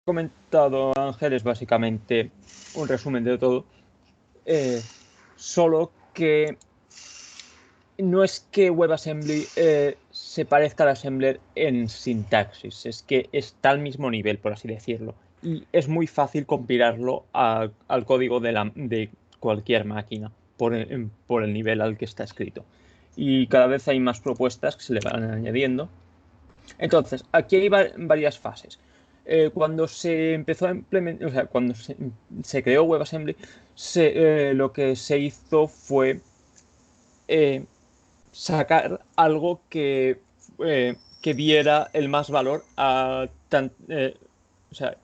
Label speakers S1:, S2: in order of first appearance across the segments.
S1: comentado Ángel es básicamente un resumen de todo, solo que no es que WebAssembly se parezca al Assembler en sintaxis, es que está al mismo nivel, por así decirlo, y es muy fácil compilarlo al código de cualquier máquina por el nivel al que está escrito. Y cada vez hay más propuestas que se le van añadiendo. Entonces, aquí hay varias fases. Cuando se empezó a implementar, o sea, cuando se creó WebAssembly, lo que se hizo fue eh, sacar algo que diera el más valor o sea,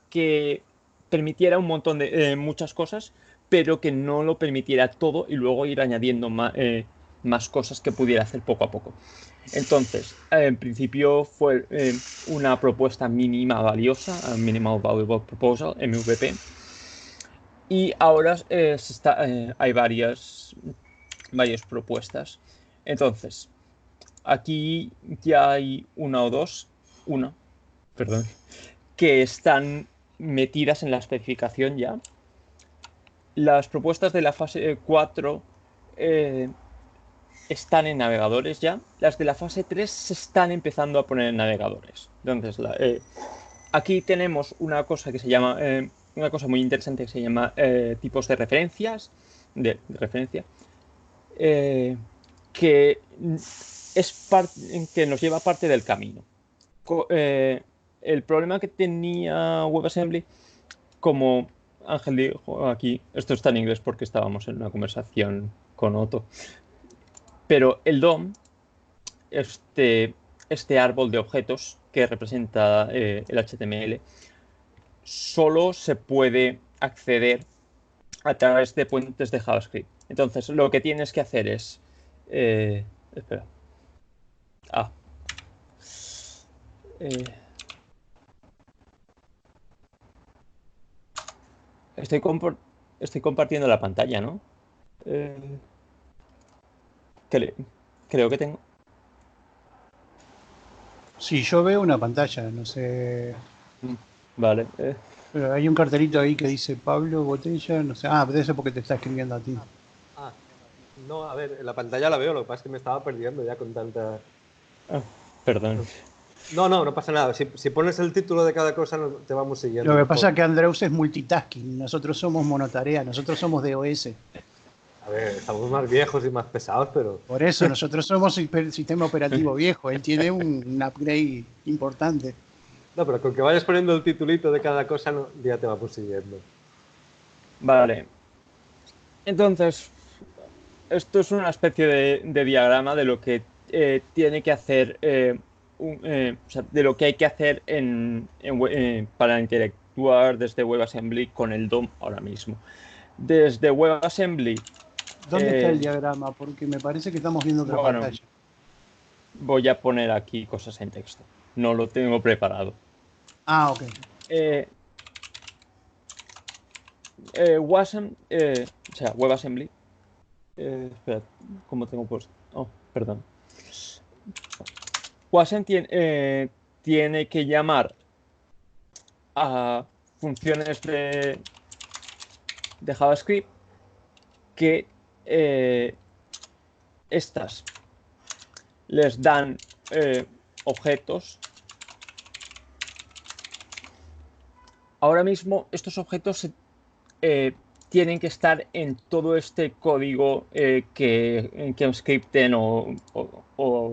S1: que permitiera un montón de muchas cosas, pero que no lo permitiera todo y luego ir añadiendo más cosas que pudiera hacer poco a poco. Entonces, en principio fue una propuesta mínima valiosa, Minimal Valuable Proposal, MVP, y ahora hay varias propuestas. Entonces, aquí ya hay una, perdón, que están metidas en la especificación ya. Las propuestas de la fase 4 están en navegadores ya. Las de la fase 3 se están empezando a poner en navegadores. Entonces, aquí tenemos una cosa que se llama, una cosa muy interesante que se llama tipos de referencias, de referencia, que que nos lleva parte del camino. El problema que tenía WebAssembly, como Ángel dijo aquí, esto está en inglés porque estábamos en una conversación con Otto, pero el DOM, este árbol de objetos que representa el HTML, solo se puede acceder a través de puentes de JavaScript. Entonces, lo que tienes que hacer es... espera. Ah. Eh, estoy, estoy compartiendo la pantalla, ¿no? Eh, creo que tengo...
S2: Sí, yo veo una pantalla, no sé.
S1: Vale.
S2: Pero hay un cartelito ahí que dice Pablo Botella, no sé. Ah, debe ser porque te está escribiendo a ti.
S3: Ah, no, a ver, en la pantalla la veo, lo que pasa es que me estaba perdiendo ya con tanta...
S1: Perdón.
S3: No, no, no pasa nada. Si pones el título de cada cosa, te vamos siguiendo
S2: Lo que
S3: mejor.
S2: pasa es que Andreus es multitasking, nosotros somos monotarea, nosotros somos DOS.
S3: A ver, estamos más viejos y más pesados, pero...
S2: Por eso, nosotros somos sistema operativo viejo, él tiene un upgrade importante.
S3: No, pero con que vayas poniendo el titulito de cada cosa, ya te vamos siguiendo.
S1: Vale. Entonces, esto es una especie de diagrama de lo que tiene que hacer, o sea, de lo que hay que hacer para interactuar desde WebAssembly con el DOM ahora mismo. Desde WebAssembly,
S2: ¿Dónde está el diagrama? Porque me parece que estamos viendo otra
S1: bueno,
S2: pantalla.
S1: voy a poner aquí cosas en texto. No lo tengo preparado.
S2: Ah, ok.
S1: O sea, WebAssembly. Espera, ¿cómo tengo puesto? Oh, perdón. Wasm tiene que llamar a funciones de JavaScript que estas les dan objetos. Ahora mismo estos objetos tienen que estar en todo este código que un scripten o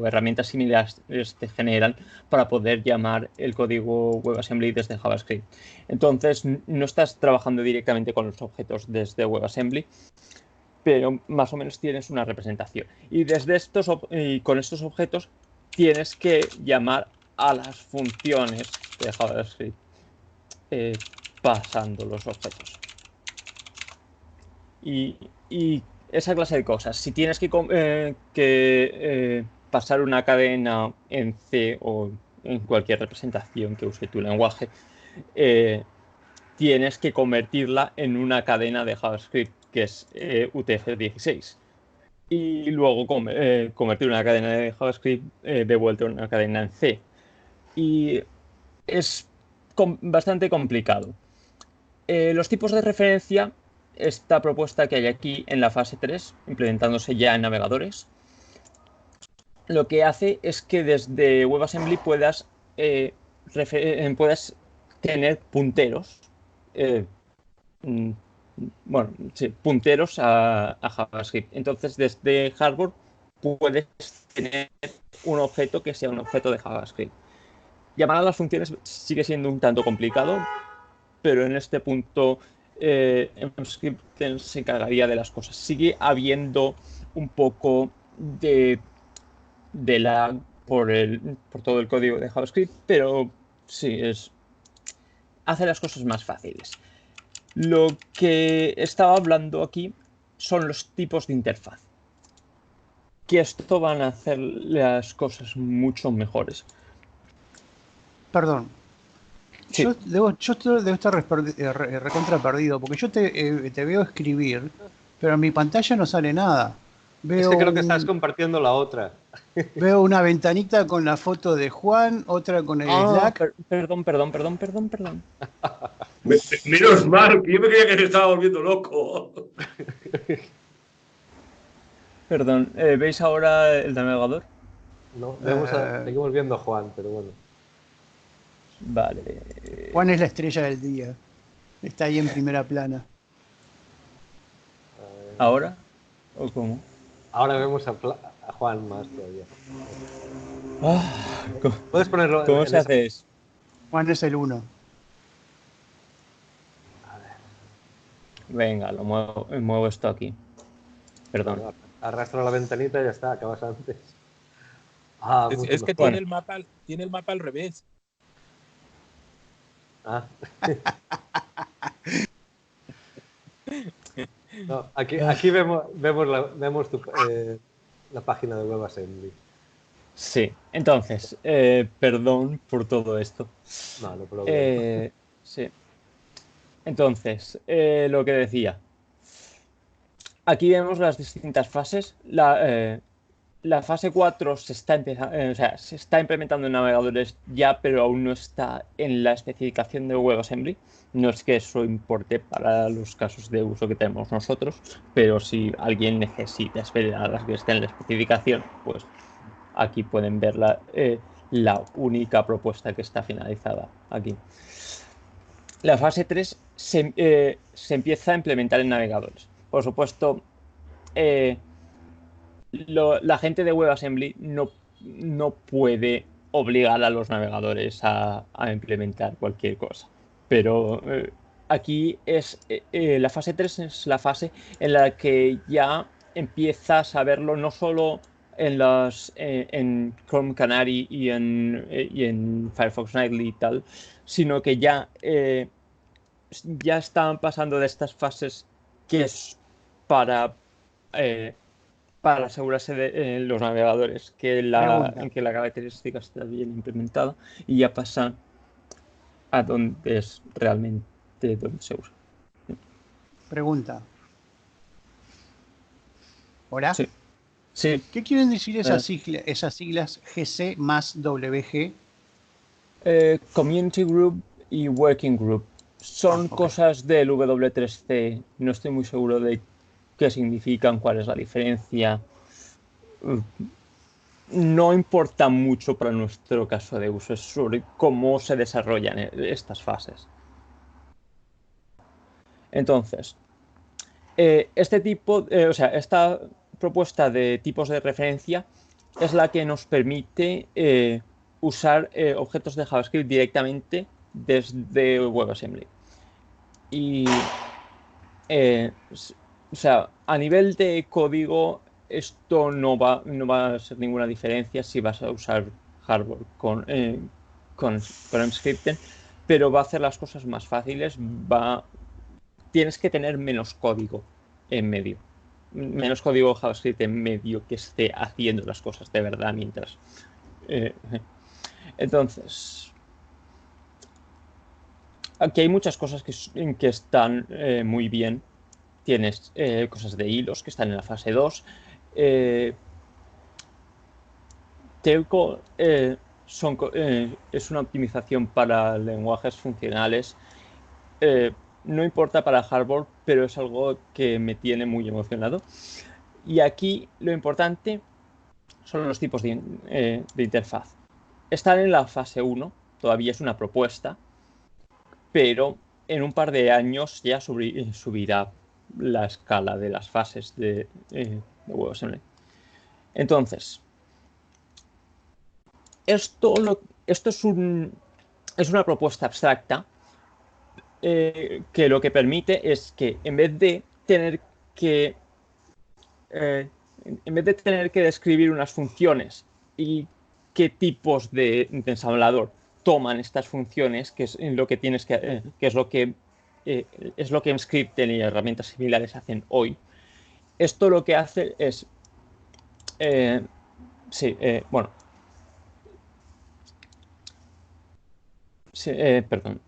S1: herramientas similares te generan para poder llamar el código WebAssembly desde JavaScript. Entonces, no estás trabajando directamente con los objetos desde WebAssembly, pero más o menos tienes una representación. Y con estos objetos tienes que llamar a las funciones de JavaScript pasando los objetos. Y esa clase de cosas. Si tienes que pasar una cadena en C o en cualquier representación que use tu lenguaje, tienes que convertirla en una cadena de JavaScript que es UTF-16. Y luego convertir una cadena de JavaScript de vuelta en una cadena en C. Y es bastante complicado. Los tipos de referencia, esta propuesta que hay aquí en la fase 3, implementándose ya en navegadores, lo que hace es que desde WebAssembly puedas tener punteros. Bueno, sí, punteros a JavaScript. Entonces, desde hardware puedes tener un objeto que sea un objeto de JavaScript. Llamar a las funciones sigue siendo un tanto complicado, pero en este punto JavaScript se encargaría de las cosas. Sigue habiendo un poco de lag por todo el código de JavaScript, pero sí, hace las cosas más fáciles. Lo que estaba hablando aquí son los tipos de interfaz, que esto van a hacer las cosas mucho mejores.
S2: Perdón.
S1: Sí.
S2: Yo debo estar recontra perdido, porque yo te veo escribir, pero en mi pantalla no sale nada.
S3: Es que creo que estás compartiendo la otra.
S2: Veo una ventanita con la foto de Juan, otra con el Slack.
S1: Perdón.
S4: Menos mal, que yo me creía que se estaba volviendo loco.
S1: Perdón, ¿veis ahora el navegador?
S3: No, seguimos viendo a Juan, pero bueno.
S1: Vale.
S2: Juan es la estrella del día. Está ahí en primera plana.
S1: ¿Ahora? ¿O cómo?
S3: Ahora vemos a Juan más todavía.
S1: ¿Puedes ponerlo? ¿Cómo se hace eso?
S2: Juan es el 1.
S1: Venga, muevo esto aquí. Perdón.
S3: Bueno, arrastra la ventanita y ya está, acabas antes.
S5: Es que tiene el mapa al revés.
S3: No, aquí vemos la página de WebAssembly.
S1: Sí, entonces, perdón por todo esto.
S3: No problema.
S1: Sí. Entonces, lo que decía. Aquí vemos las distintas fases. La fase 4 se está implementando en navegadores ya, pero aún no está en la especificación de WebAssembly. No es que eso importe para los casos de uso que tenemos nosotros, pero si alguien necesita esperar a que esté en la especificación, pues aquí pueden ver la única propuesta que está finalizada aquí. La fase 3 se empieza a implementar en navegadores. Por supuesto, la gente de WebAssembly no puede obligar a los navegadores a implementar cualquier cosa. Pero aquí la fase 3 es la fase en la que ya empiezas a verlo no solo en Chrome Canary y en Firefox Nightly y tal, sino que ya están pasando de estas fases que es para asegurarse de los navegadores en que la característica está bien implementada, y ya pasan a donde es realmente donde se usa.
S2: Pregunta. ¿Hola?
S1: Sí.
S2: ¿Qué quieren decir esas siglas GC más WG?
S1: Community Group y Working Group. Son cosas del W3C. No estoy muy seguro de qué significan, cuál es la diferencia. No importa mucho para nuestro caso de uso, es sobre cómo se desarrollan estas fases. Entonces, esta propuesta de tipos de referencia es la que nos permite usar objetos de JavaScript directamente desde WebAssembly. Y a nivel de código, esto no va a ser ninguna diferencia si vas a usar hardware con scripting, pero va a hacer las cosas más fáciles. Tienes que tener menos código en medio. Menos código JavaScript en medio que esté haciendo las cosas de verdad mientras. Entonces, aquí hay muchas cosas que están muy bien. Tienes cosas de hilos que están en la fase 2. es una optimización para lenguajes funcionales. No importa para hardware, pero es algo que me tiene muy emocionado. Y aquí lo importante son los tipos de interfaz. Están en la fase 1, todavía es una propuesta, pero en un par de años ya subirá la escala de las fases de WebAssembly. Entonces, esto es una propuesta abstracta que lo que permite es que en vez de tener que describir unas funciones y qué tipos de ensamblador toman estas funciones, que es lo que tienes que es lo que Emscripten y herramientas similares hacen hoy. Esto lo que hace es perdón.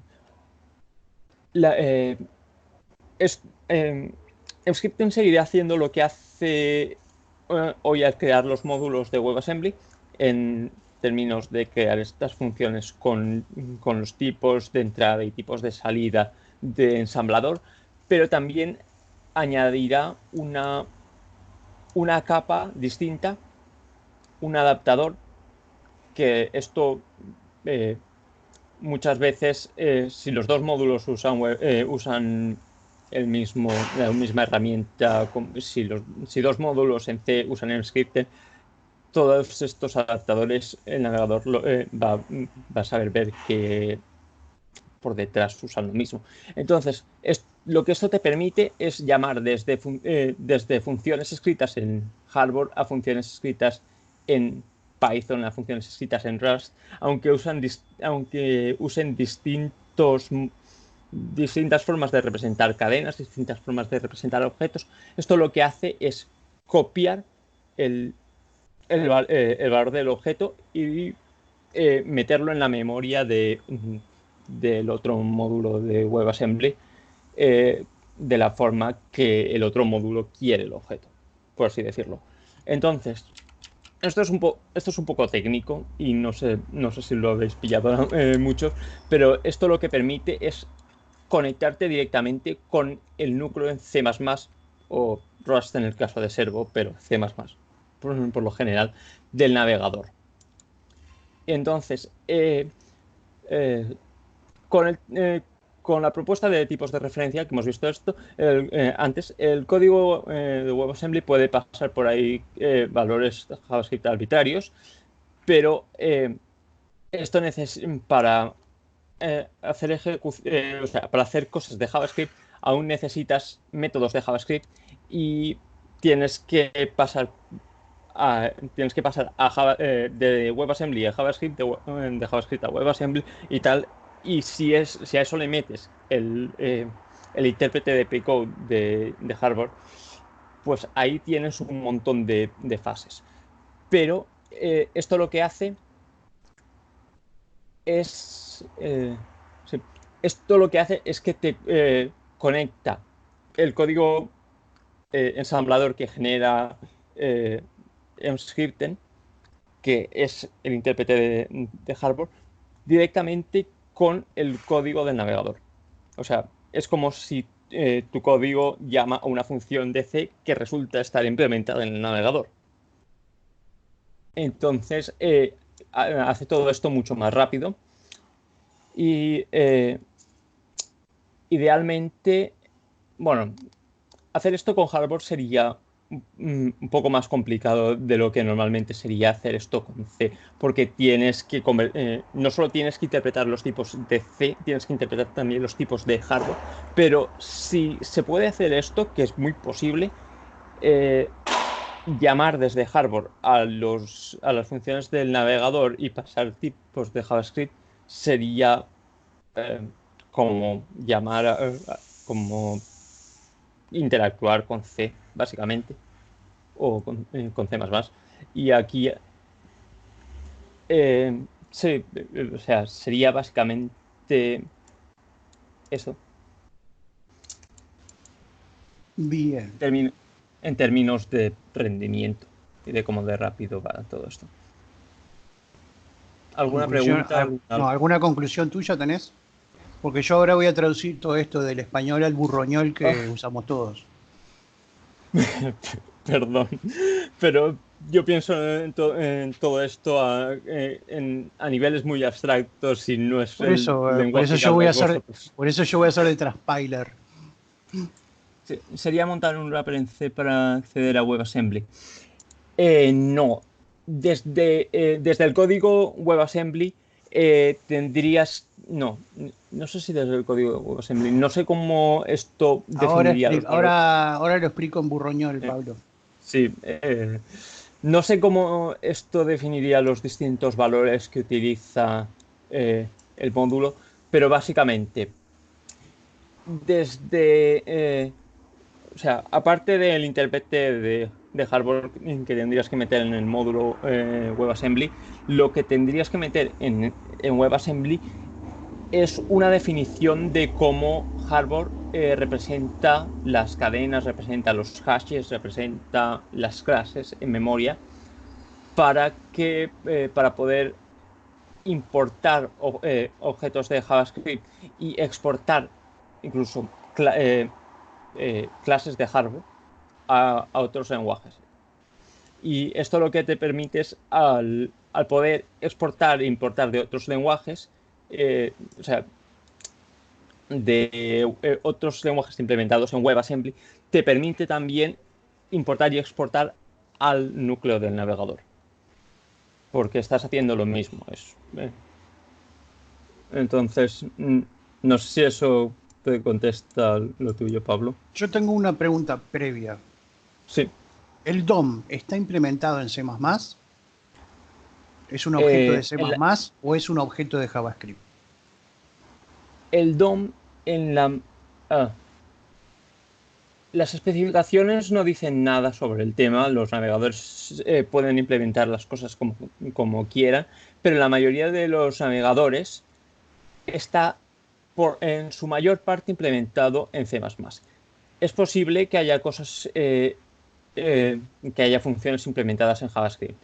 S1: Emscripten seguirá haciendo lo que hace hoy al crear los módulos de WebAssembly en términos de crear estas funciones con los tipos de entrada y tipos de salida de ensamblador, pero también añadirá una capa distinta, un adaptador, que esto muchas veces, si los dos módulos usan la misma herramienta, si dos módulos en C usan Emscripten, todos estos adaptadores, el navegador va a saber ver que por detrás usan lo mismo. Entonces, lo que esto te permite es llamar desde funciones escritas en hardware a funciones escritas en Python, a funciones escritas en Rust, aunque usen distintas formas de representar cadenas, distintas formas de representar objetos. Esto lo que hace es copiar el valor del objeto y meterlo en la memoria del otro módulo de WebAssembly de la forma que el otro módulo quiere el objeto, por así decirlo. Entonces, esto es un poco técnico y no sé si lo habéis pillado mucho, pero esto lo que permite es conectarte directamente con el núcleo en C++ o Rust en el caso de Servo, pero C++ por lo general del navegador. Entonces, con la propuesta de tipos de referencia que hemos visto antes, el código de WebAssembly puede pasar por ahí valores de JavaScript arbitrarios, pero esto para para hacer cosas de JavaScript aún necesitas métodos de JavaScript y tienes que pasar de WebAssembly a JavaScript, de JavaScript a WebAssembly y tal. Y si a eso le metes el intérprete de P-Code de hardware, pues ahí tienes un montón de fases. Pero esto lo que hace es que te conecta el código ensamblador que genera Emscripten, que es el intérprete de hardware, directamente con el código del navegador. O sea, es como si tu código llama a una función de C que resulta estar implementada en el navegador. Entonces, hace todo esto mucho más rápido y idealmente, bueno, hacer esto con hardware sería un poco más complicado de lo que normalmente sería hacer esto con C, porque no solo tienes que interpretar los tipos de C, tienes que interpretar también los tipos de hardware, pero si se puede hacer esto, que es muy posible, llamar desde hardware a las funciones del navegador y pasar tipos de JavaScript sería como como interactuar con C, básicamente, o con C++. Y aquí sí, o sea, sería básicamente eso.
S2: Bien.
S1: En términos de rendimiento y de cómo de rápido va todo esto. ¿Alguna
S2: Conclusión,
S1: pregunta?
S2: no, ¿alguna conclusión tuya tenés? Porque yo ahora voy a traducir todo esto del español al burroñol que usamos todos.
S1: Perdón, pero yo pienso en todo esto a niveles muy abstractos y no es
S2: Por
S1: el
S2: eso,
S1: lenguaje que habláis vosotros.
S2: por eso yo voy a hacer de transpiler.
S1: Sí, sería montar un wrapper en C para acceder a WebAssembly. No, desde el código WebAssembly tendrías... No sé si desde el código WebAssembly, no sé cómo esto definiría los valores.
S2: Ahora lo explico en burroñol, Pablo.
S1: Sí, no sé cómo esto definiría los distintos valores que utiliza el módulo, pero básicamente, o sea, aparte del intérprete de hardware que tendrías que meter en el módulo WebAssembly, lo que tendrías que meter en WebAssembly es una definición de cómo hardware representa las cadenas, representa los hashes, representa las clases en memoria para poder importar objetos de JavaScript y exportar incluso clases de hardware a otros lenguajes. Y esto lo que te permite es al poder exportar e importar de otros lenguajes, o sea, de otros lenguajes implementados en WebAssembly, te permite también importar y exportar al núcleo del navegador. Porque estás haciendo lo mismo. Entonces, no sé si eso te contesta lo tuyo, Pablo.
S2: Yo tengo una pregunta previa.
S1: Sí.
S2: ¿El DOM está implementado en C++? ¿Es un objeto de C++ o es un objeto de JavaScript?
S1: El DOM en las especificaciones no dicen nada sobre el tema. Los navegadores pueden implementar las cosas como quieran, pero la mayoría de los navegadores está en su mayor parte implementado en C++. Es posible que haya que haya funciones implementadas en JavaScript.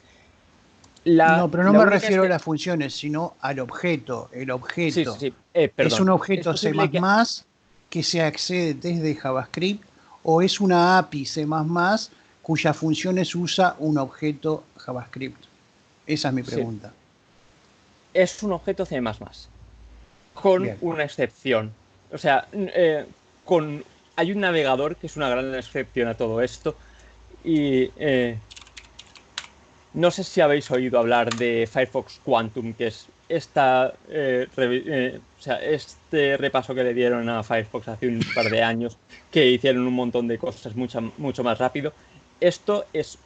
S2: No, pero no me refiero a las funciones, sino al objeto. El objeto
S1: sí.
S2: es un objeto C++ que se accede desde JavaScript, o es una API C++ cuyas funciones usa un objeto JavaScript. Esa es mi pregunta.
S1: Es un objeto C++, con
S2: Bien.
S1: una excepción. O sea, hay un navegador que es una gran excepción a todo esto. Y no sé si habéis oído hablar de Firefox Quantum, que es este repaso que le dieron a Firefox hace un par de años, que hicieron un montón de cosas mucho más rápido. Esto es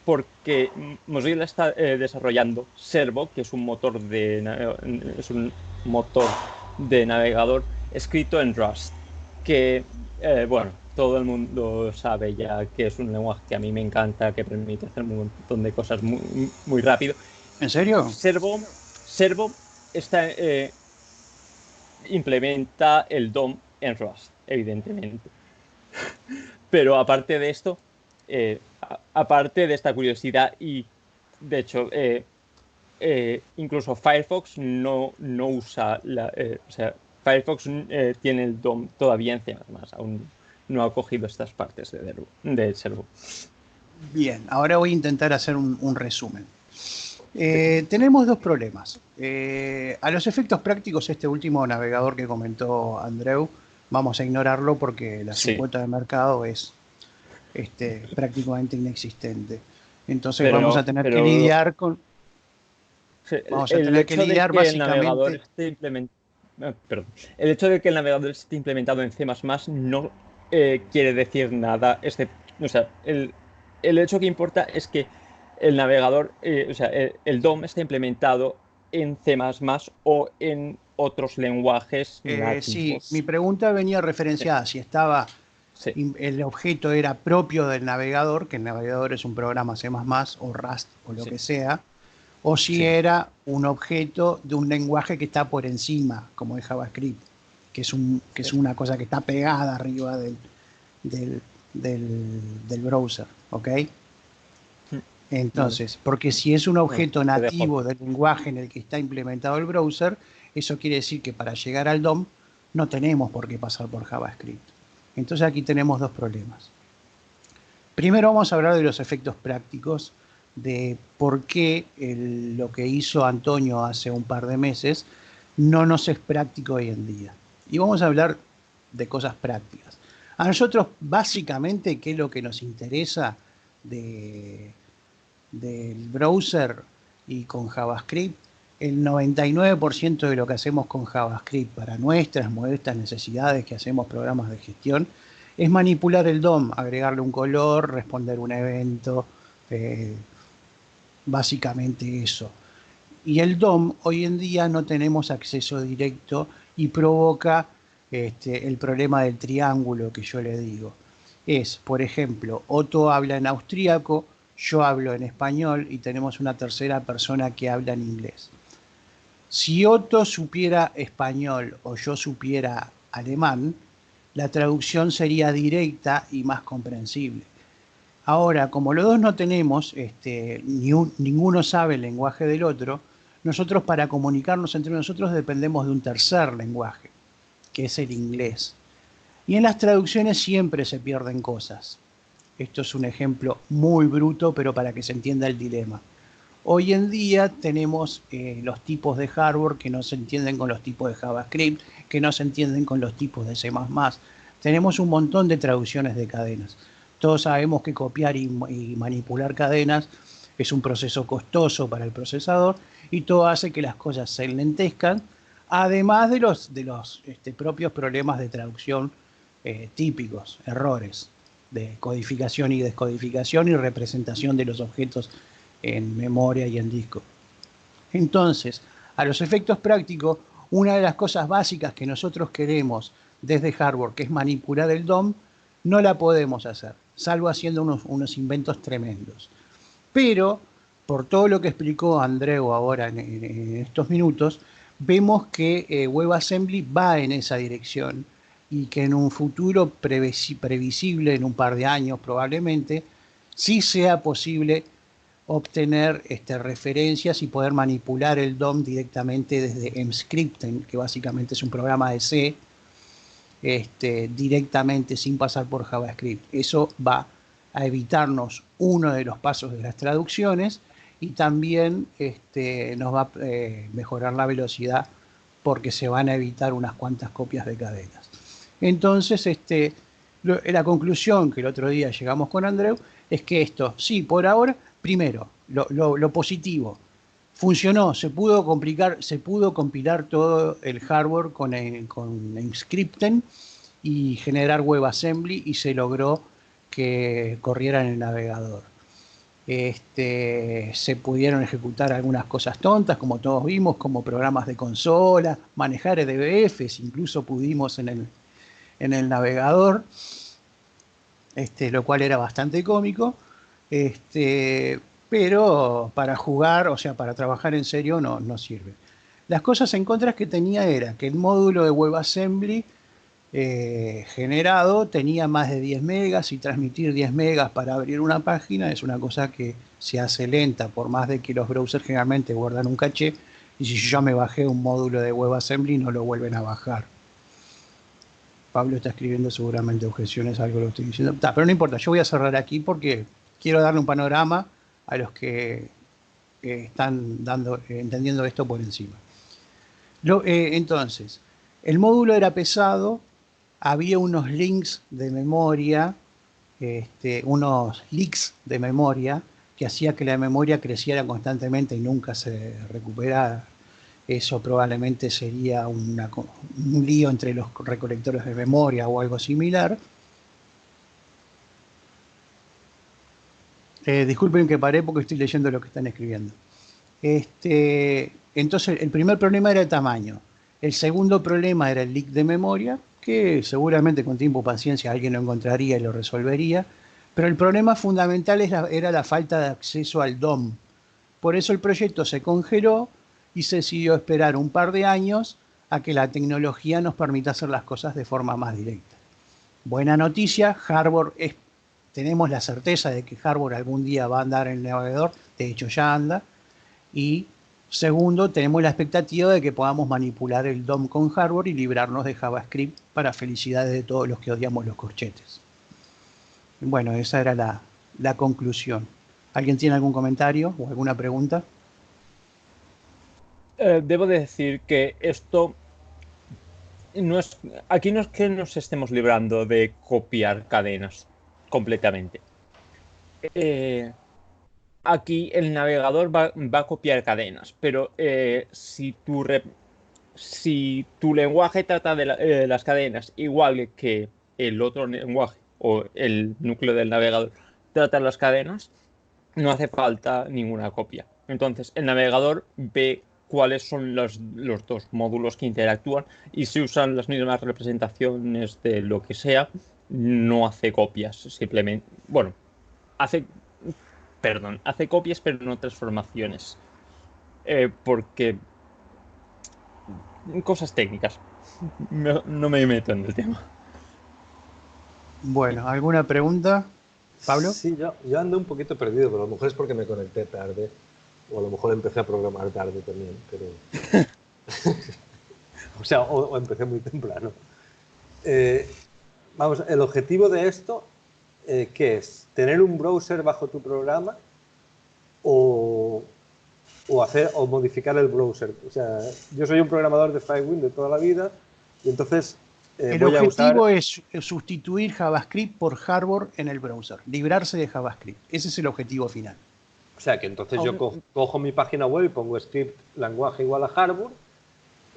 S1: porque Mozilla está desarrollando Servo, que es un motor de navegador escrito en Rust, que bueno, todo el mundo sabe ya que es un lenguaje que a mí me encanta, que permite hacer un montón de cosas muy rápido.
S2: ¿En serio?
S1: Servo implementa el DOM en Rust, evidentemente. Pero aparte de esto, aparte de esta curiosidad, y de hecho, incluso Firefox no usa o sea, Firefox tiene el DOM todavía en C++, aún no ha cogido estas partes de Servo.
S2: Bien, ahora voy a intentar hacer un resumen. Tenemos dos problemas. A los efectos prácticos, este último navegador que comentó Andreu, vamos a ignorarlo porque la cuota de mercado es prácticamente inexistente. Entonces vamos a tener que lidiar con... Vamos a tener que lidiar básicamente...
S1: El hecho de que el navegador esté implementado en C++ no quiere decir nada. O sea, el hecho que importa es que el navegador, o sea, el DOM está implementado en C++ o en otros lenguajes nativos.
S2: Sí, mi pregunta venía referenciada si estaba... El objeto era propio del navegador, que el navegador es un programa C++ o Rust o lo que sea, o si era un objeto de un lenguaje que está por encima, como es JavaScript, que es una cosa que está pegada arriba del browser, ¿ok? Entonces, porque si es un objeto nativo del lenguaje en el que está implementado el browser, eso quiere decir que para llegar al DOM no tenemos por qué pasar por JavaScript. Entonces aquí tenemos dos problemas. Primero vamos a hablar de los efectos prácticos, de por qué lo que hizo Antonio hace un par de meses no nos es práctico hoy en día. Y vamos a hablar de cosas prácticas. A nosotros, básicamente, ¿qué es lo que nos interesa del browser y con JavaScript? El 99% de lo que hacemos con JavaScript para nuestras modestas necesidades, que hacemos programas de gestión, es manipular el DOM, agregarle un color, responder un evento, básicamente eso. Y el DOM hoy en día no tenemos acceso directo y provoca el problema del triángulo que yo le digo. Es, por ejemplo, Otto habla en austríaco, yo hablo en español y tenemos una tercera persona que habla en inglés. Si Otto supiera español o yo supiera alemán, la traducción sería directa y más comprensible. Ahora, como los dos no tenemos, ninguno sabe el lenguaje del otro, nosotros para comunicarnos entre nosotros dependemos de un tercer lenguaje, que es el inglés. Y en las traducciones siempre se pierden cosas. Esto es un ejemplo muy bruto, pero para que se entienda el dilema. Hoy en día tenemos los tipos de hardware que no se entienden con los tipos de JavaScript, que no se entienden con los tipos de C++. Tenemos un montón de traducciones de cadenas. Todos sabemos que copiar y manipular cadenas es un proceso costoso para el procesador y todo hace que las cosas se enlentezcan, además de los propios problemas de traducción típicos, errores de codificación y descodificación y representación de los objetos en memoria y en disco. Entonces, a los efectos prácticos, una de las cosas básicas que nosotros queremos desde hardware, que es manipular el DOM, no la podemos hacer, salvo haciendo unos inventos tremendos. Pero, por todo lo que explicó Andreu ahora en estos minutos, vemos que WebAssembly va en esa dirección y que en un futuro previsible, en un par de años probablemente, sí sea posible obtener referencias y poder manipular el DOM directamente desde Emscripten, que básicamente es un programa de C, directamente sin pasar por JavaScript. Eso va a evitarnos uno de los pasos de las traducciones y también nos va a mejorar la velocidad porque se van a evitar unas cuantas copias de cadenas. Entonces, la conclusión que el otro día llegamos con Andreu es que esto, sí, por ahora, primero, lo positivo, funcionó, se pudo compilar todo el hardware con Emscripten y generar WebAssembly y se logró que corriera en el navegador. Se pudieron ejecutar algunas cosas tontas, como todos vimos, como programas de consola, manejar EDBFs, incluso pudimos en el navegador, lo cual era bastante cómico. Pero para jugar, o sea, para trabajar en serio no sirve. Las cosas en contra que tenía era que el módulo de WebAssembly generado tenía más de 10 megas y transmitir 10 megas para abrir una página es una cosa que se hace lenta, por más de que los browsers generalmente guardan un caché y si yo ya me bajé un módulo de WebAssembly no lo vuelven a bajar. Pablo está escribiendo seguramente objeciones a algo que lo estoy diciendo. Pero no importa, yo voy a cerrar aquí porque quiero darle un panorama a los que están entendiendo esto por encima. Entonces, el módulo era pesado, había unos links de memoria, unos leaks de memoria, que hacía que la memoria creciera constantemente y nunca se recuperara. Eso probablemente sería un lío entre los recolectores de memoria o algo similar. Disculpen que paré porque estoy leyendo lo que están escribiendo. Entonces, el primer problema era el tamaño. El segundo problema era el leak de memoria, que seguramente con tiempo y paciencia alguien lo encontraría y lo resolvería. Pero el problema fundamental era la falta de acceso al DOM. Por eso el proyecto se congeló y se decidió esperar un par de años a que la tecnología nos permita hacer las cosas de forma más directa. Buena noticia, hardware es tenemos la certeza de que hardware algún día va a andar en el navegador, de hecho ya anda, y segundo, tenemos la expectativa de que podamos manipular el DOM con hardware y librarnos de JavaScript para felicidades de todos los que odiamos los corchetes. Bueno, esa era la conclusión. ¿Alguien tiene algún comentario o alguna pregunta?
S1: Debo de decir que esto aquí no es que nos estemos librando de copiar cadenas completamente. Aquí el navegador va a copiar cadenas, pero si tu lenguaje trata de las cadenas igual que el otro lenguaje o el núcleo del navegador trata las cadenas, no hace falta ninguna copia. Entonces, el navegador ve cuáles son los dos módulos que interactúan y si usan las mismas representaciones de lo que sea, no hace copias, simplemente, bueno, hace copias pero no transformaciones, porque cosas técnicas, no me meto en el tema.
S2: Bueno, ¿alguna pregunta, Pablo?
S3: Sí, yo ando un poquito perdido, pero a lo mejor es porque me conecté tarde. O a lo mejor empecé a programar tarde también, pero... o sea, o empecé muy temprano. Vamos, el objetivo de esto, ¿qué es? ¿Tener un browser bajo tu programa o modificar el browser? O sea, yo soy un programador de FileWin de toda la vida y entonces
S2: el objetivo es sustituir JavaScript por hardware en el browser, librarse de JavaScript. Ese es el objetivo final.
S3: O sea, que entonces yo cojo mi página web y pongo script lenguaje igual a hardware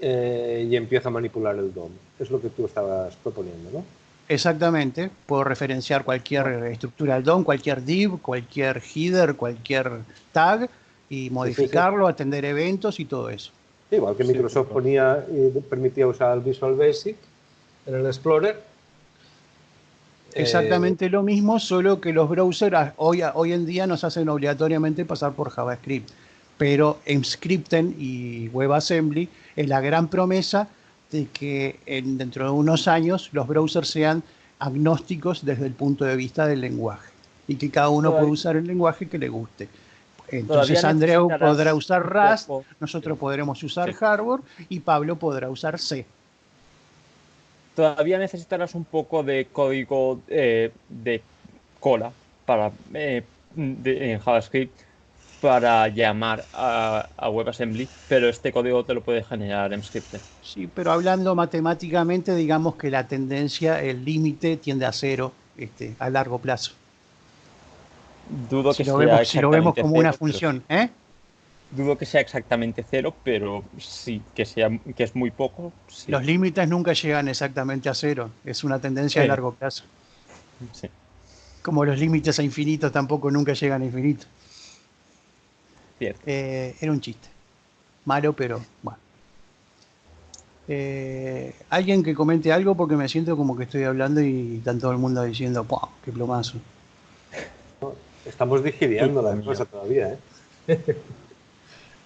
S3: y empiezo a manipular el DOM. Es lo que tú estabas proponiendo, ¿no?
S2: Exactamente. Puedo referenciar cualquier estructura del DOM, cualquier div, cualquier header, cualquier tag y modificarlo, atender eventos y todo eso.
S3: Igual que Microsoft ponía y permitía usar el Visual Basic en el Explorer.
S2: Exactamente lo mismo, solo que los browsers hoy en día nos hacen obligatoriamente pasar por JavaScript. Pero Emscripten y WebAssembly es la gran promesa de que dentro de unos años los browsers sean agnósticos desde el punto de vista del lenguaje y que cada uno pueda usar el lenguaje que le guste. Entonces Andreu podrá usar Rust, nosotros podremos usar hardware y Pablo podrá usar C.
S1: Todavía necesitarás un poco de código de cola en JavaScript para llamar a WebAssembly, pero este código te lo puede generar Emscripten.
S2: Sí, pero hablando matemáticamente, digamos que la tendencia, el límite tiende a cero a largo plazo.
S1: Dudo que
S2: si lo vemos como una función,
S1: Dudo que sea exactamente cero, pero sí, que es muy poco. Sí.
S2: Los límites nunca llegan exactamente a cero. Es una tendencia a largo plazo.
S1: Sí.
S2: Como los límites a infinito tampoco nunca llegan a infinito.
S1: Cierto.
S2: Era un chiste. Malo, pero bueno. Alguien que comente algo porque me siento como que estoy hablando y está todo el mundo diciendo, ¡wow! ¡Qué plomazo!
S3: Estamos digiriendo la cosa todavía,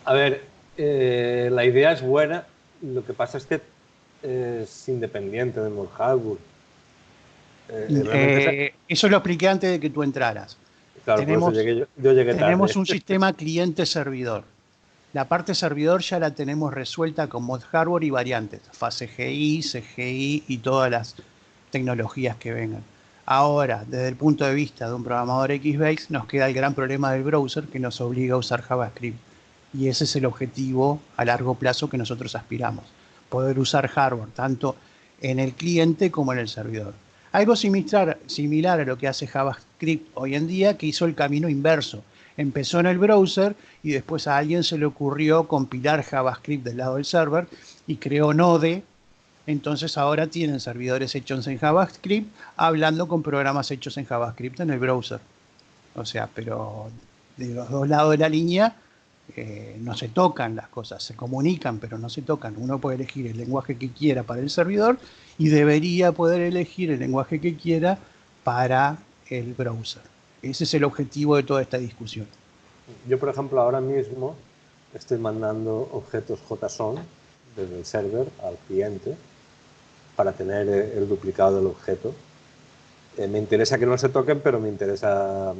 S3: A ver, la idea es buena, lo que pasa es que es independiente del hardware.
S2: Eso lo expliqué antes de que tú entraras.
S3: Claro, por eso yo llegué tarde.
S2: Tenemos un sistema cliente-servidor. La parte servidor ya la tenemos resuelta con mod hardware y variantes, FASEGI, CGI y todas las tecnologías que vengan. Ahora, desde el punto de vista de un programador Xbase, nos queda el gran problema del browser que nos obliga a usar JavaScript. Y ese es el objetivo a largo plazo que nosotros aspiramos. Poder usar hardware tanto en el cliente como en el servidor. Algo similar a lo que hace JavaScript hoy en día, que hizo el camino inverso. Empezó en el browser y después a alguien se le ocurrió compilar JavaScript del lado del server y creó Node. Entonces ahora tienen servidores hechos en JavaScript hablando con programas hechos en JavaScript en el browser. O sea, pero de los dos lados de la línea no se tocan las cosas, se comunican, pero no se tocan. Uno puede elegir el lenguaje que quiera para el servidor y debería poder elegir el lenguaje que quiera para el browser. Ese es el objetivo de toda esta discusión.
S3: Yo, por ejemplo, ahora mismo estoy mandando objetos JSON desde el server al cliente para tener el duplicado del objeto. Me interesa que no se toquen, pero me interesa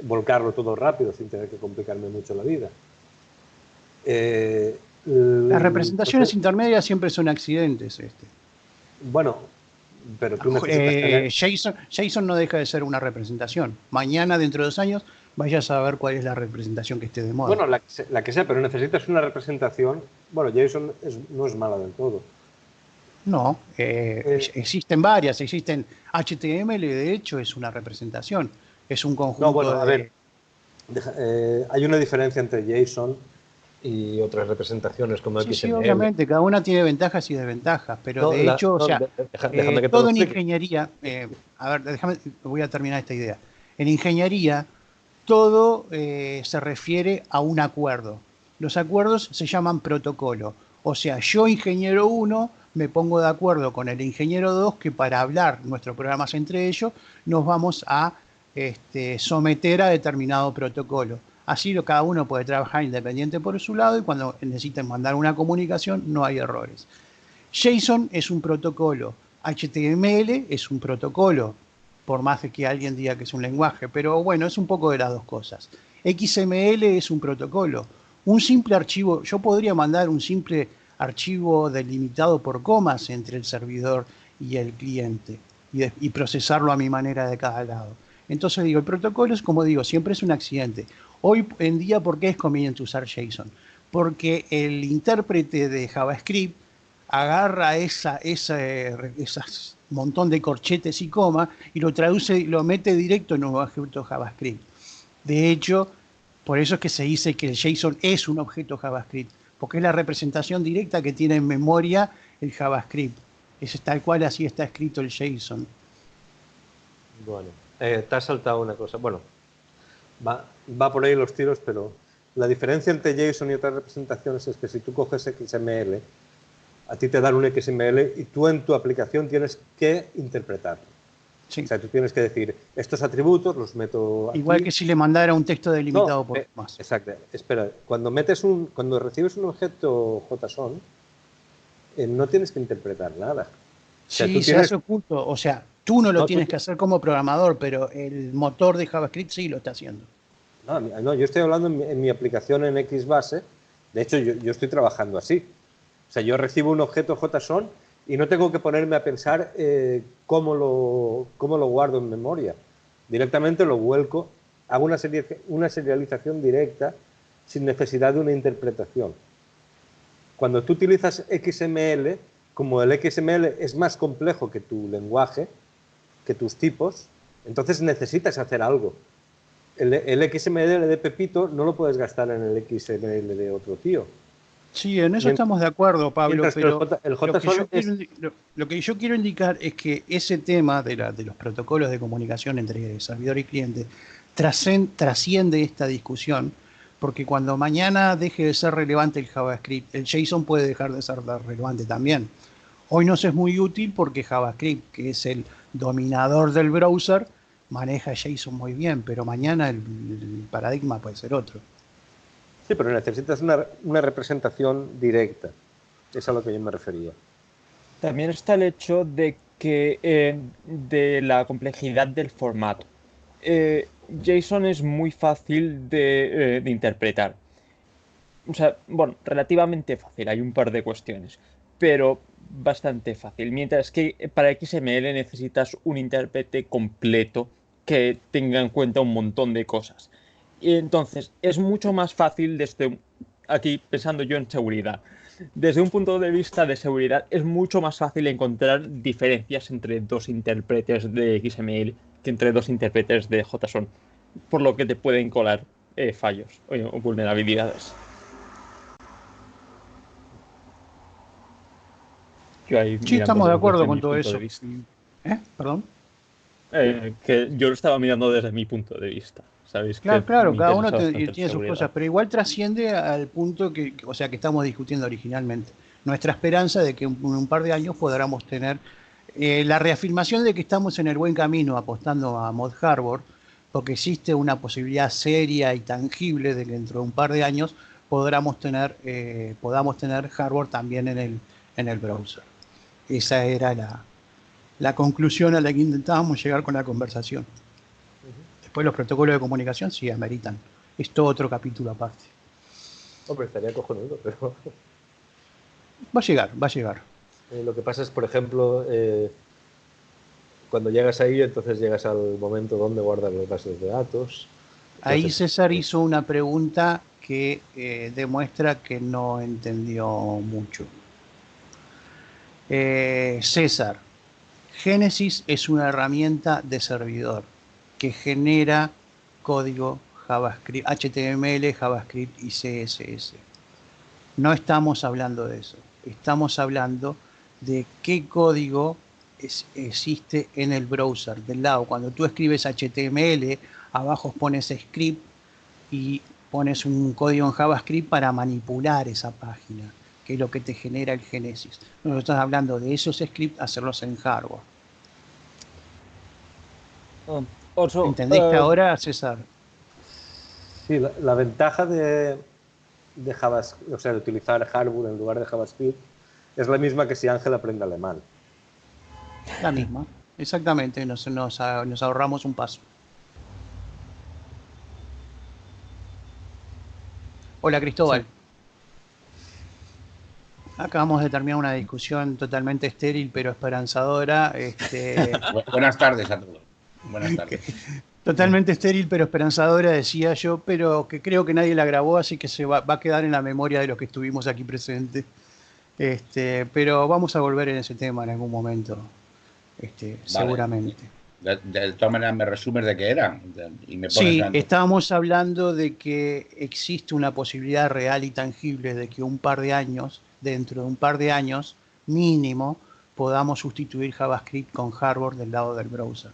S3: volcarlo todo rápido sin tener que complicarme mucho la vida.
S2: Las representaciones intermedias siempre son accidentes.
S3: Bueno, pero tú necesitas tener...
S2: JSON no deja de ser una representación. Mañana, dentro de 2 años, vayas a ver cuál es la representación que esté de moda.
S3: Bueno, la que sea, pero necesitas una representación. Bueno, JSON no es mala del todo.
S2: No, existen varias. Existen HTML, de hecho, es una representación. Es un conjunto
S3: no, bueno, a ver, hay una diferencia entre JSON y otras representaciones como XML.
S2: Sí, obviamente, cada una tiene ventajas y desventajas, pero de hecho, todo en ingeniería, a ver, voy a terminar esta idea. En ingeniería, todo se refiere a un acuerdo. Los acuerdos se llaman protocolo. O sea, yo, ingeniero 1, me pongo de acuerdo con el ingeniero 2 que para hablar nuestros programas entre ellos nos vamos a someter a determinado protocolo. Así cada uno puede trabajar independiente por su lado y cuando necesiten mandar una comunicación no hay errores. JSON es un protocolo, HTML es un protocolo, por más de que alguien diga que es un lenguaje, pero bueno, es un poco de las dos cosas. XML es un protocolo. Un simple archivo, yo podría mandar un simple archivo delimitado por comas entre el servidor y el cliente y procesarlo a mi manera de cada lado. Entonces digo, el protocolo es, como digo, siempre es un accidente. Hoy en día, ¿por qué es conveniente usar JSON? Porque el intérprete de JavaScript agarra ese montón de corchetes y comas y lo traduce y lo mete directo en un objeto JavaScript. De hecho, por eso es que se dice que el JSON es un objeto JavaScript, porque es la representación directa que tiene en memoria el JavaScript. Es tal cual así está escrito el JSON.
S3: Bueno, te has saltado una cosa. Bueno, va por ahí los tiros, pero la diferencia entre JSON y otras representaciones es que si tú coges XML, a ti te dan un XML y tú en tu aplicación tienes que interpretarlo. Sí. O sea, tú tienes que decir, estos atributos los meto aquí.
S2: Igual que si le mandara un texto delimitado por más.
S3: Exacto. Espera, cuando recibes un objeto JSON, no tienes que interpretar nada.
S2: O sea, sí, se hace oculto. O sea, tú no lo tienes que hacer como programador, pero el motor de JavaScript sí lo está haciendo.
S3: No, yo estoy hablando en mi aplicación en XBase. De hecho, yo estoy trabajando así. O sea, yo recibo un objeto JSON y no tengo que ponerme a pensar cómo lo guardo en memoria. Directamente lo vuelco, hago una serialización directa sin necesidad de una interpretación. Cuando tú utilizas XML, como el XML es más complejo que tu lenguaje, que tus tipos, entonces necesitas hacer algo. El XML de Pepito no lo puedes gastar en el XML de otro tío.
S2: Sí, en eso estamos de acuerdo, Pablo, pero lo que yo quiero indicar es que ese tema de los protocolos de comunicación entre servidor y cliente trasciende esta discusión, porque cuando mañana deje de ser relevante el JavaScript, el JSON puede dejar de ser relevante también. Hoy nos es muy útil porque JavaScript, que es el dominador del browser, maneja JSON muy bien, pero mañana el paradigma puede ser otro.
S3: Sí, pero necesitas una representación directa. Es a lo que yo me refería.
S1: También está el hecho de que de la complejidad del formato. JSON es muy fácil de interpretar. O sea, bueno, relativamente fácil. Hay un par de cuestiones, pero bastante fácil. Mientras que para XML necesitas un intérprete completo que tenga en cuenta un montón de cosas. Y entonces es mucho más fácil aquí pensando yo en seguridad. Desde un punto de vista de seguridad es mucho más fácil encontrar diferencias entre dos intérpretes de XML que entre dos intérpretes de JSON, por lo que te pueden colar fallos o vulnerabilidades.
S2: Sí, estamos de acuerdo con todo eso. ¿Perdón?
S1: Que yo lo estaba mirando desde mi punto de vista. ¿Sabéis?
S2: Claro, cada uno tiene sus cosas, pero igual trasciende al punto que estamos discutiendo originalmente. Nuestra esperanza de que en un par de años podamos tener la reafirmación de que estamos en el buen camino apostando a Mod Harbor, porque existe una posibilidad seria y tangible de que dentro de un par de años podamos tener Harbor también en el browser. Esa era la conclusión a la que intentábamos llegar con la conversación. Después los protocolos de comunicación sí ameritan. Es todo otro capítulo aparte.
S3: Hombre, estaría cojonudo, pero...
S2: Va a llegar, va a llegar.
S3: Lo que pasa es, por ejemplo, cuando llegas ahí, entonces llegas al momento donde guardas las bases de datos. Entonces,
S2: ahí César hizo una pregunta que demuestra que no entendió mucho. César, Genesis es una herramienta de servidor que genera código JavaScript, HTML, JavaScript y CSS. No estamos hablando de eso. Estamos hablando de qué código existe en el browser. Del lado, cuando tú escribes HTML, abajo pones script y pones un código en JavaScript para manipular esa página, que es lo que te genera el Genesis. Nosotros estamos hablando de esos scripts, hacerlos en hardware. ¿Entendiste ahora, César?
S3: Sí, la ventaja de JavaScript, o sea, de utilizar hardware en lugar de JavaScript, es la misma que si Ángel aprende alemán.
S2: La misma, exactamente, nos ahorramos un paso. Hola, Cristóbal. Sí. Acabamos de terminar una discusión totalmente estéril pero esperanzadora.
S5: Buenas tardes a todos. Buenas tardes.
S2: Totalmente estéril pero esperanzadora, decía yo, pero que creo que nadie la grabó, así que se va a quedar en la memoria de los que estuvimos aquí presentes. Pero vamos a volver en ese tema en algún momento, vale. Seguramente.
S5: De todas maneras, ¿me resumes de qué era? Y me
S2: sí, estábamos hablando de que existe una posibilidad real y tangible de que dentro de un par de años, mínimo, podamos sustituir JavaScript con hardware del lado del browser.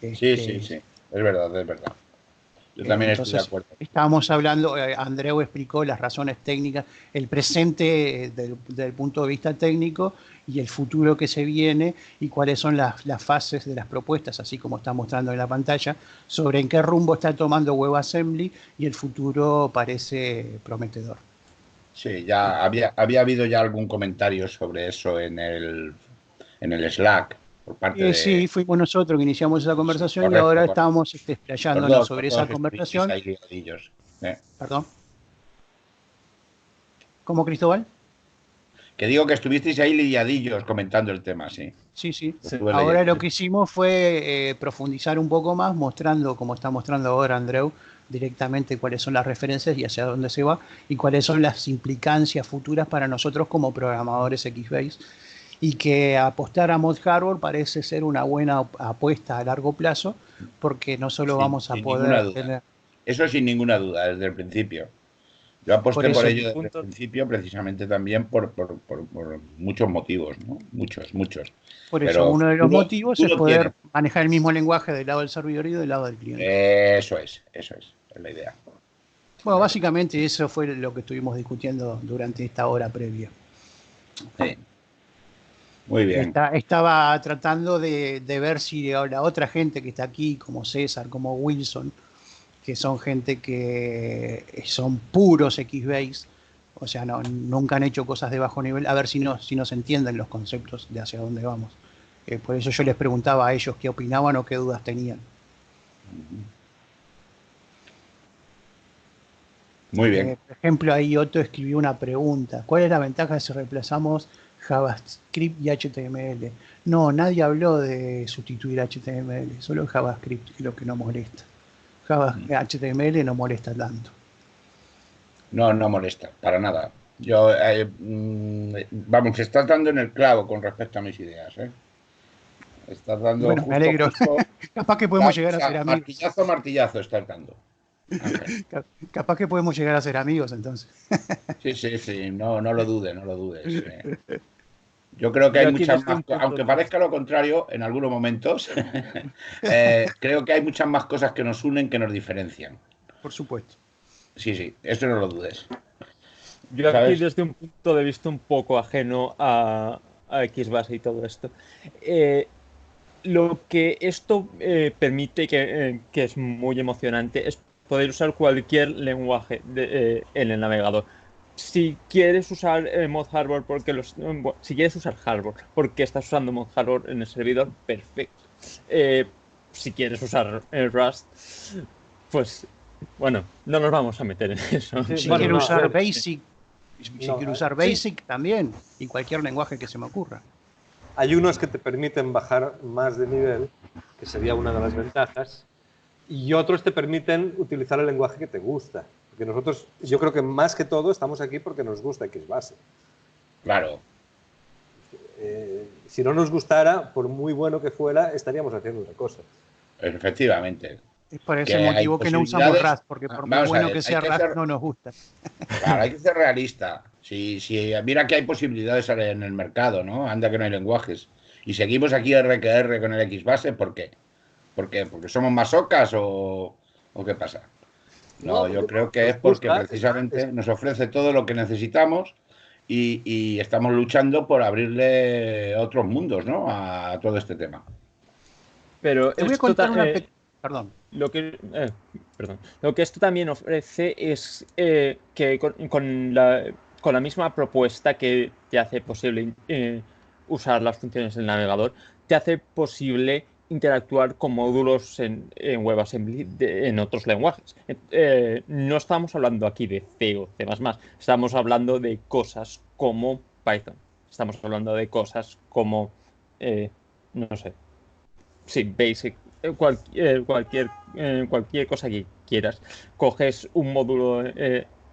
S5: Sí. Es verdad. Yo también estoy de acuerdo.
S2: Estábamos hablando, Andreu explicó las razones técnicas, el presente desde el punto de vista técnico y el futuro que se viene y cuáles son las fases de las propuestas, así como está mostrando en la pantalla, sobre en qué rumbo está tomando WebAssembly y el futuro parece prometedor.
S5: Sí, ya había habido ya algún comentario sobre eso en el Slack. Por parte de...
S2: Sí, fuimos nosotros que iniciamos esa conversación. Correcto, y ahora estamos explayándonos sobre esa conversación. ¿Perdón? ¿Cómo, Cristóbal?
S5: Que digo que estuvisteis ahí liadillos comentando el tema, sí.
S2: Sí. Ahora lo que hicimos fue profundizar un poco más, mostrando, como está mostrando ahora Andreu, directamente cuáles son las referencias y hacia dónde se va, y cuáles son las implicancias futuras para nosotros como programadores Xbase. Y que apostar a mod hardware parece ser una buena apuesta a largo plazo, porque no solo vamos a poder tener...
S5: Eso sin ninguna duda, desde el principio. Yo aposté por ello desde el principio, precisamente también por muchos motivos, ¿no? Muchos.
S2: Por eso, uno de los motivos es poder manejar el mismo lenguaje del lado del servidor y del lado del cliente.
S5: Eso es la idea.
S2: Bueno, básicamente eso fue lo que estuvimos discutiendo durante esta hora previa.
S5: Sí. Muy bien.
S2: Estaba tratando de ver si la otra gente que está aquí, como César, como Wilson, que son gente que son puros Xbase, o sea, nunca han hecho cosas de bajo nivel, a ver si nos entienden los conceptos de hacia dónde vamos. Por eso yo les preguntaba a ellos qué opinaban o qué dudas tenían.
S5: Muy bien.
S2: Por ejemplo, ahí Otto escribió una pregunta. ¿Cuál es la ventaja si reemplazamos JavaScript y HTML? No, nadie habló de sustituir HTML, solo JavaScript, que es lo que nos molesta. HTML no molesta tanto.
S5: No molesta, para nada. Yo, vamos, estás dando en el clavo con respecto a mis ideas, ¿eh? Estás dando...
S2: Bueno, me alegro. Capaz que podemos llegar a ser amigos.
S5: Martillazo estás dando.
S2: Capaz que podemos llegar a ser amigos, entonces.
S5: Sí, no lo dudes. Yo creo que hay muchas más, aunque parezca lo contrario en algunos momentos, creo que hay muchas más cosas que nos unen que nos diferencian.
S2: Por supuesto.
S5: Sí, eso no lo dudes.
S1: Yo aquí desde un punto de vista un poco ajeno a Xbase y todo esto, lo que esto permite, que es muy emocionante, es poder usar cualquier lenguaje en el navegador. si quieres usar Mod Harbor si quieres usar Harbor porque estás usando Mod Harbor en el servidor, perfecto. Si quieres usar Rust, pues bueno, no nos vamos a meter en eso.
S2: Si quiero usar Basic, Basic también, y cualquier lenguaje que se me ocurra.
S3: Hay unos que te permiten bajar más de nivel, que sería una de las ventajas, y otros te permiten utilizar el lenguaje que te gusta. Porque nosotros, yo creo que más que todo, estamos aquí porque nos gusta XBase.
S5: Claro.
S3: Si no nos gustara, por muy bueno que fuera, estaríamos haciendo otra cosa.
S5: Efectivamente.
S2: Es por ese motivo que no usamos Rust, porque por muy bueno que sea Rust, no nos gusta.
S5: Claro, hay que ser realista. Mira que hay posibilidades en el mercado, ¿no? Anda que no hay lenguajes. Y seguimos aquí RQR con el XBase, ¿por qué? ¿Por qué? ¿Porque somos masocas o qué pasa? No, yo creo que es porque precisamente nos ofrece todo lo que necesitamos y estamos luchando por abrirle otros mundos, ¿no? A todo este tema.
S1: Pero
S2: te voy a contar Perdón.
S1: Lo que esto también ofrece es que con la misma propuesta que te hace posible usar las funciones del navegador, te hace posible interactuar con módulos en WebAssembly en otros lenguajes. No estamos hablando aquí de C o C++, estamos hablando de cosas como Python. Estamos hablando de cosas como, no sé, sí, Basic, cualquier cosa que quieras. Coges un módulo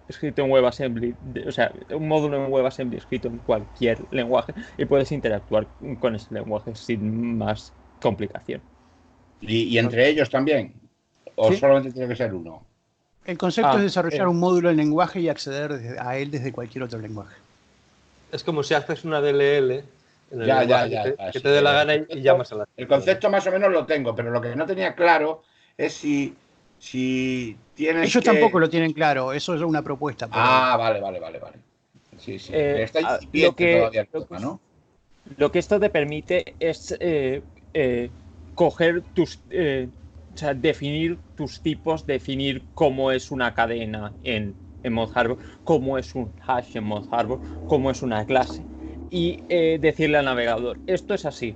S1: escrito en WebAssembly, un módulo en WebAssembly escrito en cualquier lenguaje y puedes interactuar con ese lenguaje sin más complicación.
S5: ¿Y entre ellos también? ¿O solamente tiene que ser uno?
S2: El concepto es desarrollar un módulo en lenguaje y acceder a él desde cualquier otro lenguaje.
S3: Es como si haces una DLL en el
S5: lenguaje
S3: que te dé la gana y llamas a la...
S5: El concepto más o menos lo tengo, pero lo que no tenía claro es si tienes
S2: Ellos tampoco lo tienen claro, eso es una propuesta.
S5: Vale. Sí. Está todavía el tema, ¿no?
S1: Lo que esto te permite es coger definir tus tipos, definir cómo es una cadena en Mod Harbor, cómo es un hash en Mod Harbor, cómo es una clase y decirle al navegador, esto es así.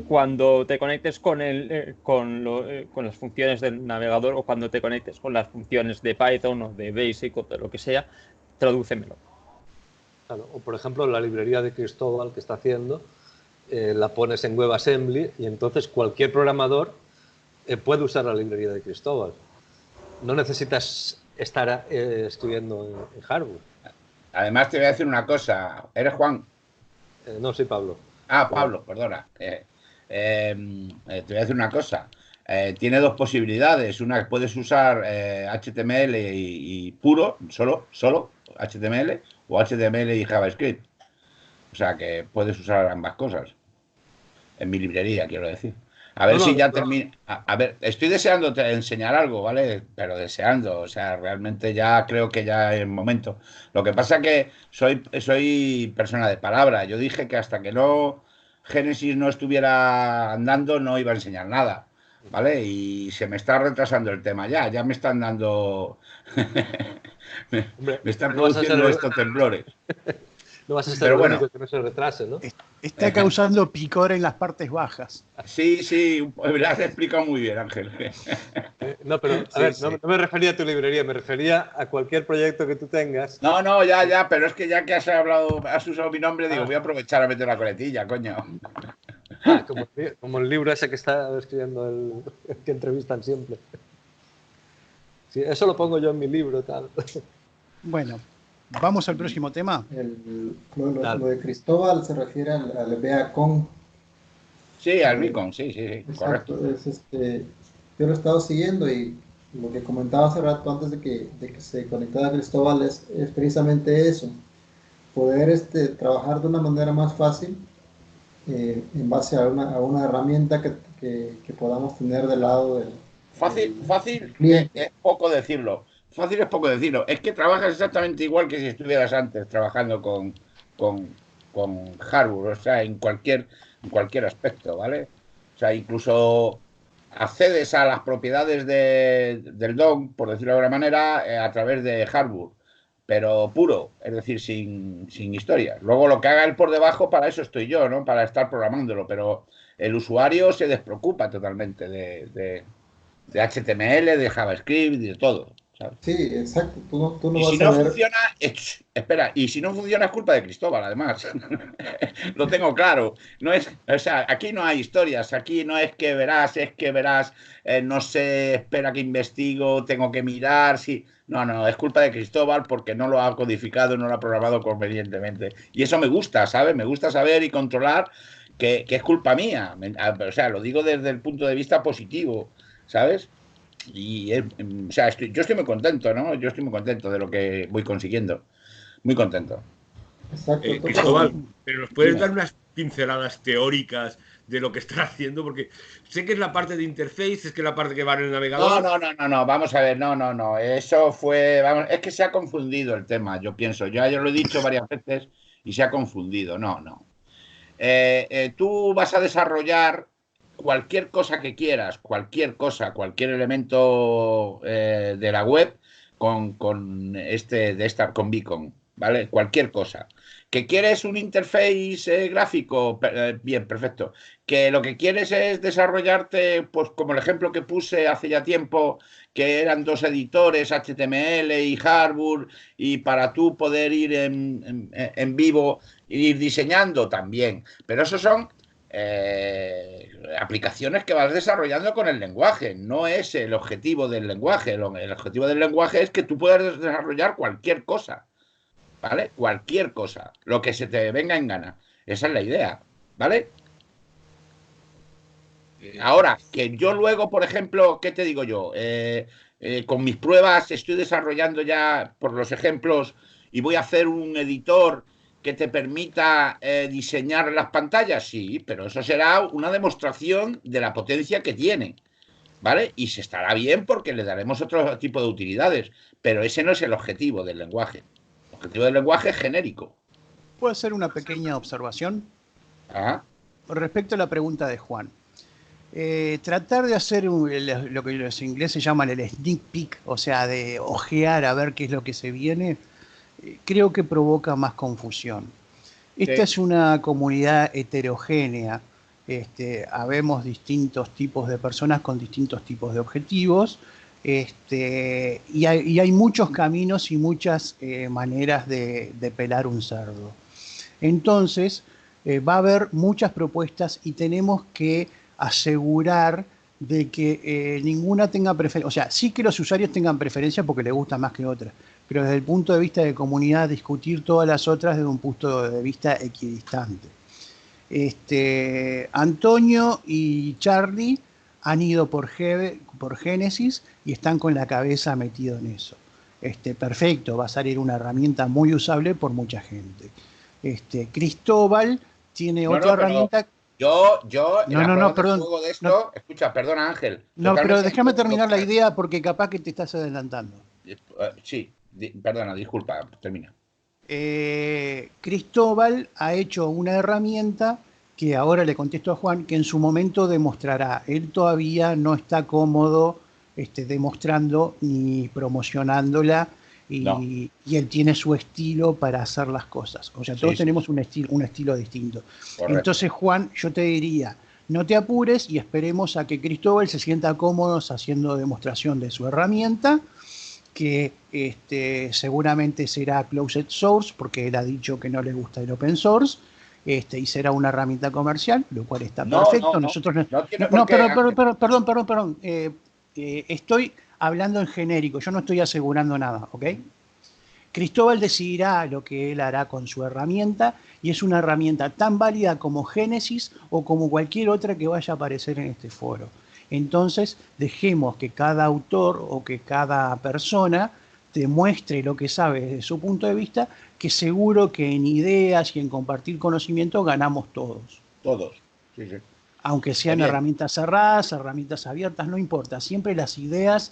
S1: Cuando te conectes con las funciones del navegador o cuando te conectes con las funciones de Python o de Basic o de lo que sea, tradúcemelo.
S3: Claro, o por ejemplo la librería de Cristóbal que está haciendo, la pones en WebAssembly y entonces cualquier programador puede usar la librería de Cristóbal. No necesitas estar escribiendo en hardware.
S5: Además te voy a decir una cosa. ¿Eres Juan?
S3: No, soy Pablo.
S5: Pablo, perdona. Te voy a decir una cosa. Tiene dos posibilidades. Una, que puedes usar HTML y puro, solo HTML, o HTML y JavaScript. O sea que puedes usar ambas cosas. En mi librería, quiero decir. A ver si ya termina. A ver, estoy deseando enseñar algo, ¿vale? Pero deseando, o sea, realmente ya creo que ya es el momento. Lo que pasa que soy persona de palabra. Yo dije que hasta que Génesis no estuviera andando no iba a enseñar nada, ¿vale? Y se me está retrasando el tema ya me están dando... me están produciendo estos temblores.
S3: No vas a ser el único que no se retrase, ¿no?
S2: Está causando picor en las partes bajas.
S5: Sí, lo has explicado muy bien, Ángel.
S3: No, pero a ver, no me refería a tu librería, me refería a cualquier proyecto que tú tengas.
S5: No, ya, pero es que ya que has usado mi nombre, digo, voy a aprovechar a meter la coletilla, coño.
S3: Como el libro ese que está escribiendo el que entrevistan siempre. Sí, eso lo pongo yo en mi libro, tal.
S2: Bueno. ¿Vamos al próximo tema?
S6: Lo de Cristóbal se refiere al Beacon.
S5: Sí, al Beacon, sí,
S6: exacto,
S5: correcto.
S6: Yo lo he estado siguiendo y lo que comentaba hace rato antes de que se conectara Cristóbal es precisamente eso. Poder trabajar de una manera más fácil en base a una herramienta que podamos tener del lado del
S5: Fácil es poco decirlo. Fácil es poco decirlo. Es que trabajas exactamente igual que si estuvieras antes trabajando con hardware, o sea, en cualquier aspecto, ¿vale? O sea, incluso accedes a las propiedades del DOM, por decirlo de alguna manera, a través de hardware. pero puro, es decir, sin historias. Luego lo que haga él por debajo, para eso estoy yo, ¿no? Para estar programándolo, pero el usuario se despreocupa totalmente de HTML, de JavaScript y de todo, ¿sabes?
S6: Sí, exacto. Tú no
S5: Y si
S6: vas a
S5: no
S6: ver.
S5: funciona, espera, y si no funciona es culpa de Cristóbal, además. Lo tengo claro. No es, o sea, aquí no hay historias, aquí no es que verás, no sé, espera que investigo, tengo que mirar, sí. No, es culpa de Cristóbal porque no lo ha codificado, no lo ha programado convenientemente. Y eso me gusta, ¿sabes? Me gusta saber y controlar que es culpa mía. O sea, lo digo desde el punto de vista positivo, ¿sabes? Y, o sea, yo estoy muy contento, ¿no? Yo estoy muy contento de lo que voy consiguiendo. Muy contento.
S6: Exacto.
S4: Cristóbal, pero ¿nos puedes
S5: Dime.
S4: dar unas pinceladas teóricas de lo que están haciendo? Porque sé que es la parte de interface, es que es la parte que va en el navegador.
S5: No, vamos a ver, no. Eso fue, vamos, es que se ha confundido el tema, yo pienso. Yo lo he dicho varias veces y se ha confundido. No. Tú vas a desarrollar cualquier cosa que quieras, cualquier elemento de la web con Beacon, ¿vale? Cualquier cosa. ¿Que quieres un interface gráfico? Bien, perfecto. Que lo que quieres es desarrollarte, pues como el ejemplo que puse hace ya tiempo, que eran 2 editores, HTML y Harbour, y para tú poder ir en vivo, ir diseñando también. Pero esos son aplicaciones que vas desarrollando con el lenguaje. No es el objetivo del lenguaje. El objetivo del lenguaje es que tú puedas desarrollar cualquier cosa. ¿Vale? Cualquier cosa, lo que se te venga en gana. Esa es la idea, ¿vale? Ahora, que yo luego, por ejemplo, ¿qué te digo yo? Con mis pruebas estoy desarrollando ya por los ejemplos y voy a hacer un editor que te permita diseñar las pantallas, sí, pero eso será una demostración de la potencia que tiene, ¿vale? Y se estará bien porque le daremos otro tipo de utilidades, pero ese no es el objetivo del lenguaje. El objetivo del lenguaje es genérico.
S2: ¿Puedo hacer una pequeña observación?
S5: Ajá.
S2: Respecto a la pregunta de Juan. Tratar de hacer lo que los ingleses llaman el sneak peek, o sea, de ojear a ver qué es lo que se viene, creo que provoca más confusión. Esta es una comunidad heterogénea. Habemos distintos tipos de personas con distintos tipos de objetivos. Y hay muchos caminos y muchas maneras de pelar un cerdo. Entonces, va a haber muchas propuestas y tenemos que asegurar de que ninguna tenga preferencia. O sea, sí que los usuarios tengan preferencia porque les gusta más que otras, pero desde el punto de vista de comunidad, discutir todas las otras desde un punto de vista equidistante. Antonio y Charlie han ido por Génesis y están con la cabeza metido en eso. Perfecto, va a salir una herramienta muy usable por mucha gente. Cristóbal tiene otra herramienta.
S5: Yo,
S2: perdón.
S5: De esto, escucha, perdona Ángel.
S2: No, pero déjame terminar la idea porque capaz que te estás adelantando.
S5: Sí, perdona, disculpa, termina.
S2: Cristóbal ha hecho una herramienta que ahora le contesto a Juan, que en su momento demostrará. Él todavía no está cómodo demostrando ni promocionándola y él tiene su estilo para hacer las cosas. O sea, todos tenemos un estilo distinto. Correcto. Entonces, Juan, yo te diría, no te apures y esperemos a que Cristóbal se sienta cómodo haciendo demostración de su herramienta, que seguramente será closed source, porque él ha dicho que no le gusta el open source, y será una herramienta comercial, lo cual está perfecto. Perdón. Estoy hablando en genérico, yo no estoy asegurando nada, ¿ok? Cristóbal decidirá lo que él hará con su herramienta y es una herramienta tan válida como Génesis o como cualquier otra que vaya a aparecer en este foro. Entonces, dejemos que cada autor o que cada persona demuestre lo que sabe desde su punto de vista, que seguro que en ideas y en compartir conocimiento ganamos todos.
S5: Todos, sí.
S2: Aunque sean herramientas cerradas, herramientas abiertas, no importa. Siempre las ideas,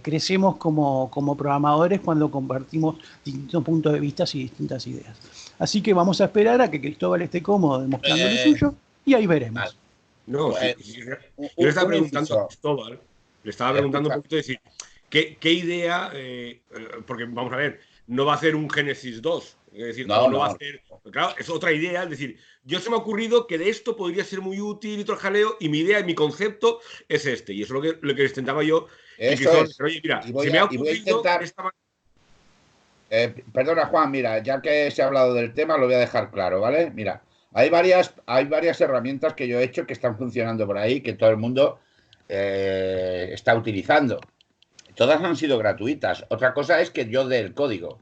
S2: crecemos como programadores cuando compartimos distintos puntos de vista y distintas ideas. Así que vamos a esperar a que Cristóbal esté cómodo demostrando lo suyo y ahí veremos.
S4: Vale. No, yo le estaba preguntando a Cristóbal, le estaba preguntando un poquito, decir, ¿qué idea? Porque vamos a ver, no va a hacer un Genesis 2. Es decir, no va a hacer. Claro, es otra idea. Es decir, yo se me ha ocurrido que de esto podría ser muy útil y todo el jaleo, y mi idea y mi concepto es este. Y eso es lo que intentaba yo.
S5: Eso es.
S4: Oye, mira,
S5: se me ha ocurrido. Intentar... perdona, Juan, mira, ya que se ha hablado del tema, lo voy a dejar claro, ¿vale? Mira, hay varias herramientas que yo he hecho que están funcionando por ahí, que todo el mundo está utilizando. Todas han sido gratuitas. Otra cosa es que yo dé el código,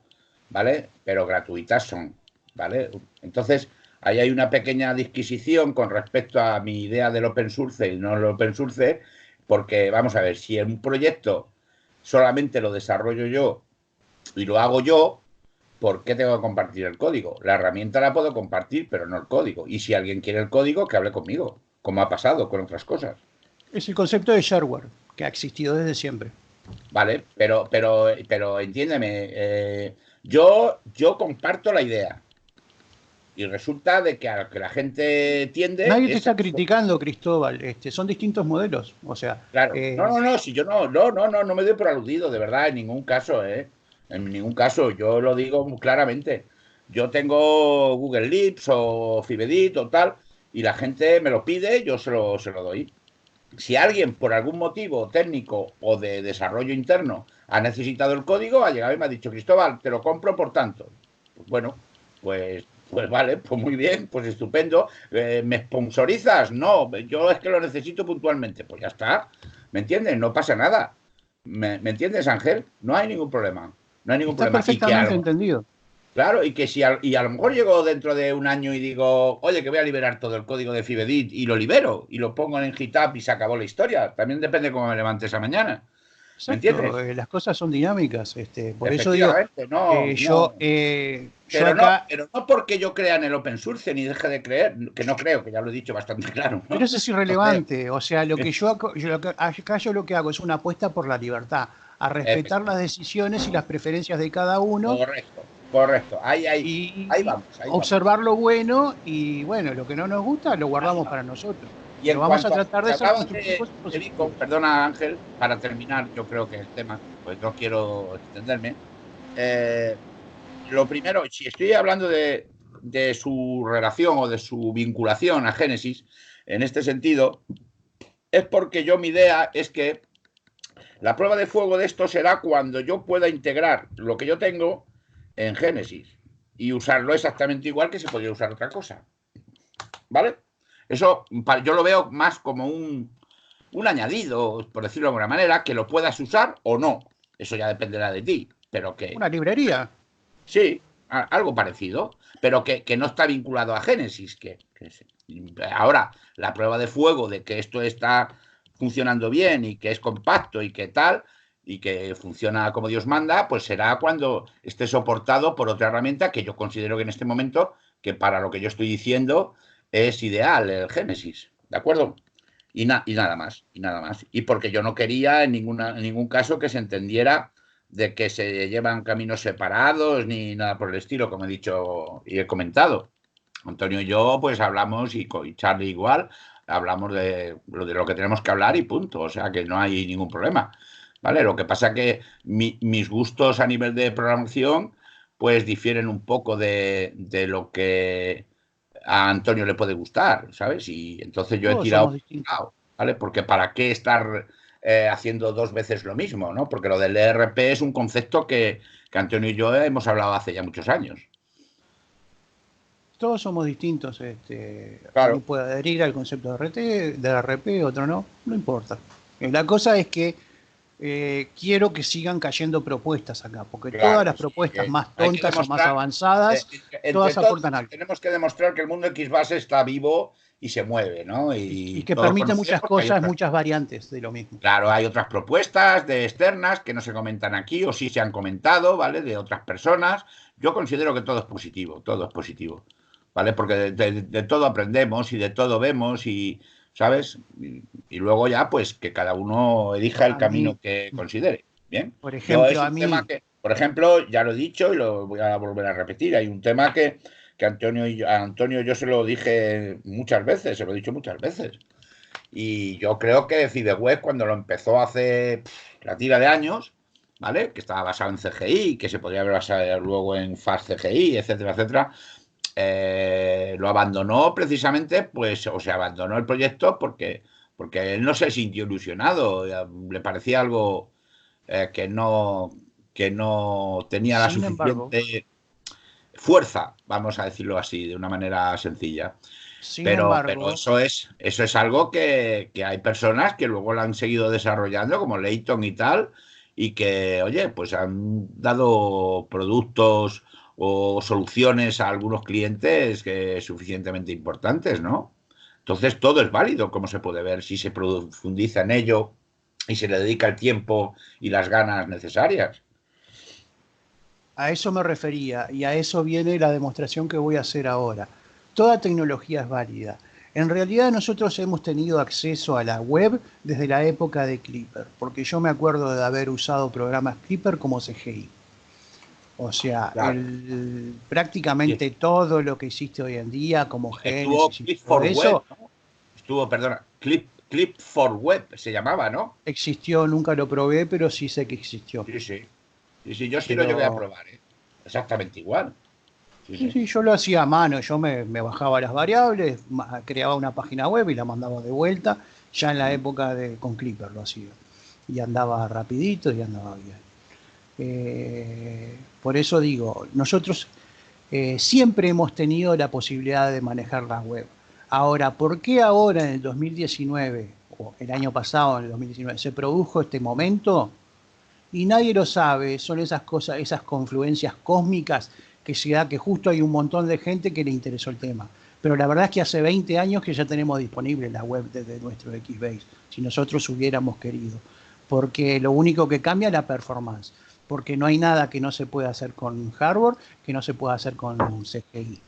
S5: ¿vale? Pero gratuitas son, ¿vale? Entonces, ahí hay una pequeña disquisición con respecto a mi idea del open source y no el open source, porque, vamos a ver, si un proyecto solamente lo desarrollo yo y lo hago yo, ¿por qué tengo que compartir el código? La herramienta la puedo compartir, pero no el código. Y si alguien quiere el código, que hable conmigo, como ha pasado con otras cosas.
S2: Es el concepto de shareware, que ha existido desde siempre.
S5: Vale, pero entiéndeme, yo comparto la idea. Y resulta de que a lo que la gente tiende...
S2: Nadie te está criticando, Cristóbal. Son distintos modelos. O sea...
S5: Claro. No, si yo no me doy por aludido, de verdad, en ningún caso, En ningún caso, yo lo digo muy claramente. Yo tengo Google Lips o Fibedit o tal, y la gente me lo pide, yo se lo doy. Si alguien, por algún motivo técnico o de desarrollo interno, ha necesitado el código, ha llegado y me ha dicho, Cristóbal, te lo compro por tanto. Pues bueno, pues vale, pues muy bien, pues estupendo. ¿Me sponsorizas? No, yo es que lo necesito puntualmente. Pues ya está, ¿me entiendes? No pasa nada. ¿Me entiendes, Ángel? No hay ningún problema. No hay ningún problema.
S2: Está perfectamente entendido.
S5: Claro, y que si a lo mejor llego dentro de un año y digo, oye, que voy a liberar todo el código de Fibedit y lo libero y lo pongo en GitHub y se acabó la historia. También depende cómo me levante esa mañana. ¿Me entiendes?
S2: Las cosas son dinámicas. Por eso digo,
S5: pero no porque yo crea en el open source ni deje de creer, que no creo, que ya lo he dicho bastante claro, ¿no?
S2: Pero eso es irrelevante. O sea, lo que yo lo que hago es una apuesta por la libertad, a respetar las decisiones y las preferencias de cada uno.
S5: Correcto. Ahí vamos.
S2: Observar lo bueno y, bueno, lo que no nos gusta lo guardamos para nosotros.
S5: Y lo vamos a tratar de ser constructivos. Perdona, Ángel, para terminar, yo creo que el tema, pues no quiero extenderme. Lo primero, si estoy hablando de su relación o de su vinculación a Génesis, en este sentido, es porque mi idea es que la prueba de fuego de esto será cuando yo pueda integrar lo que yo tengo en Génesis y usarlo exactamente igual que se podría usar otra cosa. ¿Vale? Eso yo lo veo más como un añadido, por decirlo de alguna manera, que lo puedas usar o no. Eso ya dependerá de ti. Pero que...
S2: Una librería.
S5: Sí, algo parecido, pero que no está vinculado a Génesis. Ahora, la prueba de fuego de que esto está funcionando bien y que es compacto y que tal, y que funciona como Dios manda, pues será cuando esté soportado por otra herramienta que yo considero que en este momento, que para lo que yo estoy diciendo, es ideal, el Génesis, ¿de acuerdo? Y nada más. Y porque yo no quería en ningún caso que se entendiera de que se llevan caminos separados ni nada por el estilo, como he dicho y he comentado. Antonio y yo pues hablamos, y Charlie igual, hablamos de lo que tenemos que hablar y punto. O sea que no hay ningún problema, ¿vale? Lo que pasa que mis gustos a nivel de programación pues difieren un poco de lo que a Antonio le puede gustar, ¿sabes? Y entonces yo he tirado, ¿vale? Porque ¿para qué estar haciendo dos veces lo mismo, ¿no? Porque lo del ERP es un concepto que Antonio y yo hemos hablado hace ya muchos años.
S2: Todos somos distintos.
S5: Claro.
S2: Uno puede adherir al concepto de ERP, otro no importa. La cosa es que quiero que sigan cayendo propuestas acá, porque todas las propuestas más tontas o más avanzadas, todas aportan algo.
S5: Tenemos que demostrar que el mundo XBase está vivo y se mueve, ¿no?
S2: Y que permite muchas cosas, muchas variantes de lo mismo.
S5: Claro, hay otras propuestas de externas que no se comentan aquí o sí se han comentado, ¿vale? De otras personas. Yo considero que todo es positivo, ¿vale? Porque de todo aprendemos y de todo vemos y... ¿sabes? Y luego ya, pues, que cada uno elija el camino que considere. ¿Bien?
S2: Por ejemplo,
S5: por ejemplo, ya lo he dicho y lo voy a volver a repetir. Hay un tema que a Antonio yo se lo dije muchas veces, se lo he dicho muchas veces. Y yo creo que Fibeweb, cuando lo empezó hace la tira de años, ¿vale? Que estaba basado en CGI, que se podría haber basado luego en Fast CGI, etcétera, etcétera. Lo abandonó precisamente, pues, o sea, abandonó el proyecto porque él no se sintió ilusionado, le parecía algo que no tenía la
S2: Sin embargo,
S5: suficiente fuerza, vamos a decirlo así, de una manera sencilla.
S2: sin
S5: Pero
S2: embargo,
S5: eso es algo que hay personas que luego lo han seguido desarrollando, como Layton y tal, y que, oye, pues han dado productos o soluciones a algunos clientes que suficientemente importantes, ¿no? Entonces todo es válido, como se puede ver, si se profundiza en ello y se le dedica el tiempo y las ganas necesarias.
S2: a eso me refería y a eso viene la demostración que voy a hacer ahora. Toda tecnología es válida. En realidad nosotros hemos tenido acceso a la web desde la época de Clipper, porque yo me acuerdo de haber usado programas Clipper como CGI. O sea,
S5: Claro.
S2: prácticamente todo lo que existe hoy en día, como
S5: Estuvo
S2: Genesis y
S5: Clip
S2: todo
S5: for Web,
S2: eso,
S5: ¿no? Estuvo, perdona, Clip for Web se llamaba, ¿no?
S2: existió, nunca lo probé, pero sí sé que existió.
S5: Sí, sí. Sí, sí, yo sí lo llegué a
S2: Pero
S5: probar, ¿eh? Exactamente igual. Sí,
S2: sí,
S5: sí.
S2: sí, yo lo hacía a mano, yo me bajaba las variables, creaba una página web y la mandaba de vuelta, ya en la época con Clipper lo hacía. Y andaba rapidito y andaba bien. Por eso digo, nosotros siempre hemos tenido la posibilidad de manejar la web. Ahora, ¿por qué ahora en el 2019, o el año pasado en el 2019, se produjo este momento? Y nadie lo sabe, son esas cosas, esas confluencias cósmicas que se da que justo hay un montón de gente que le interesó el tema. Pero la verdad es que hace 20 años que ya tenemos disponible la web desde nuestro Xbase, si nosotros hubiéramos querido. Porque lo único que cambia es la performance. Porque no hay nada que no se pueda hacer con hardware, que no se pueda hacer con CGI.
S5: Ahí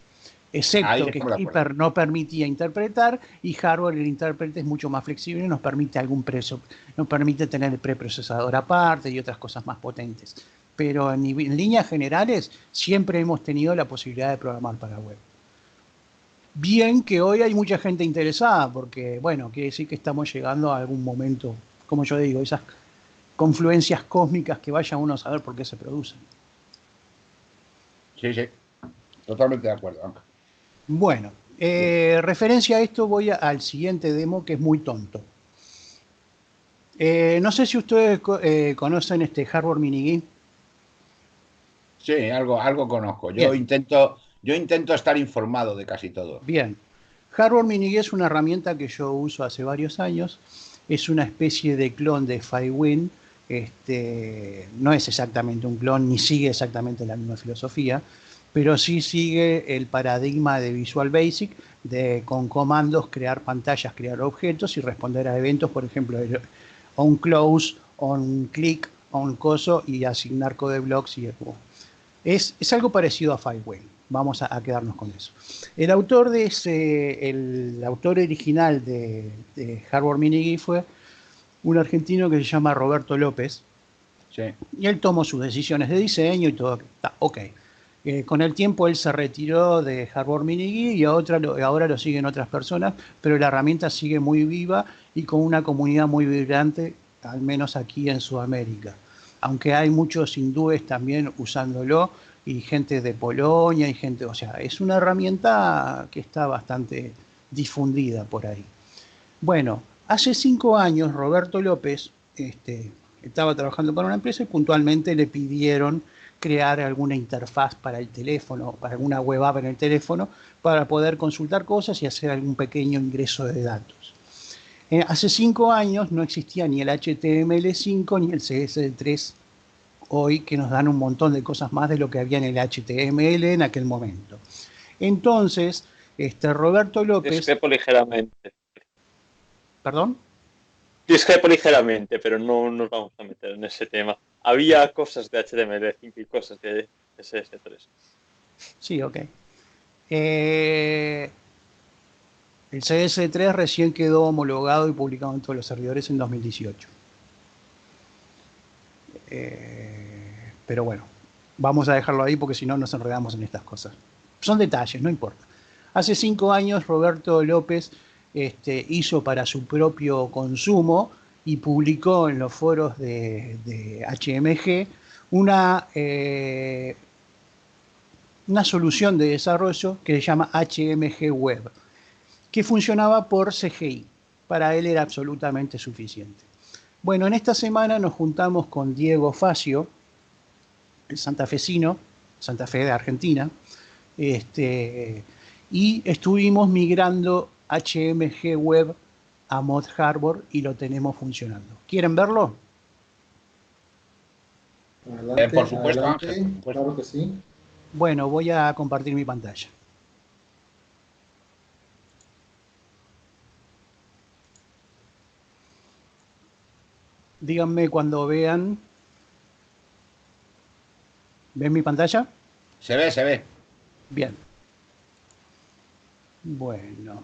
S2: Excepto que
S5: estamos de acuerdo.
S2: Clipper no permitía interpretar y hardware el intérprete es mucho más flexible y nos permite nos permite tener el preprocesador aparte y otras cosas más potentes. Pero en líneas generales siempre hemos tenido la posibilidad de programar para web. Bien que hoy hay mucha gente interesada porque, bueno, quiere decir que estamos llegando a algún momento, como yo digo, esas confluencias cósmicas que vaya uno a saber por qué se producen.
S5: Sí, sí. Totalmente de acuerdo, Ángel.
S2: Bueno, referencia a esto voy al siguiente demo que es muy tonto. No sé si ustedes conocen este Hardware Mini.
S5: Sí, algo conozco.
S2: Bien,
S5: Yo intento estar informado de casi todo.
S2: bien. Hardware Mini es una herramienta que yo uso hace varios años. Es una especie de clon de FiWin. No es exactamente un clon ni sigue exactamente la misma filosofía, pero sí sigue el paradigma de Visual Basic de con comandos crear pantallas, crear objetos y responder a eventos, por ejemplo, on close, on click, on coso y asignar code blocks y es algo parecido a FileWheel. Vamos a quedarnos con eso. El autor el autor original de Hardware Mini fue un argentino que se llama Roberto López.
S5: Sí.
S2: Y él tomó sus decisiones de diseño y todo. Está ok. Con el tiempo él se retiró de Hardware Mini y ahora lo siguen otras personas, pero la herramienta sigue muy viva y con una comunidad muy vibrante, al menos aquí en Sudamérica. Aunque hay muchos hindúes también usándolo y gente de Polonia y gente, o sea, es una herramienta que está bastante difundida por ahí. Bueno, hace 5 años Roberto López estaba trabajando para una empresa y puntualmente le pidieron crear alguna interfaz para el teléfono, para alguna web app en el teléfono, para poder consultar cosas y hacer algún pequeño ingreso de datos. Hace 5 años no existía ni el HTML5 ni el CSS3 hoy, que nos dan un montón de cosas más de lo que había en el HTML en aquel momento. Entonces, Roberto López...
S1: Discrepo ligeramente.
S2: ¿Perdón?
S1: Discrepo ligeramente, pero no nos vamos a meter en ese tema. Había cosas de HTML5 y cosas de CSS3.
S2: Sí, ok. El CS3 recién quedó homologado y publicado en todos los servidores en 2018. Pero bueno, vamos a dejarlo ahí porque si no nos enredamos en estas cosas. Son detalles, no importa. Hace 5 años Roberto López hizo para su propio consumo y publicó en los foros de HMG una solución de desarrollo que se llama HMG Web, que funcionaba por CGI. Para él era absolutamente suficiente. Bueno, en esta semana nos juntamos con Diego Facio, el santafesino, Santa Fe de Argentina, y estuvimos migrando HMG Web a Mod Harbor y lo tenemos funcionando. ¿Quieren verlo?
S6: Adelante,
S5: por supuesto,
S6: adelante,
S5: Ángel, por supuesto.
S6: claro que sí.
S2: Bueno, voy a compartir mi pantalla. Díganme cuando vean. ¿Ven mi pantalla?
S5: Se ve, se ve.
S2: Bien. Bueno.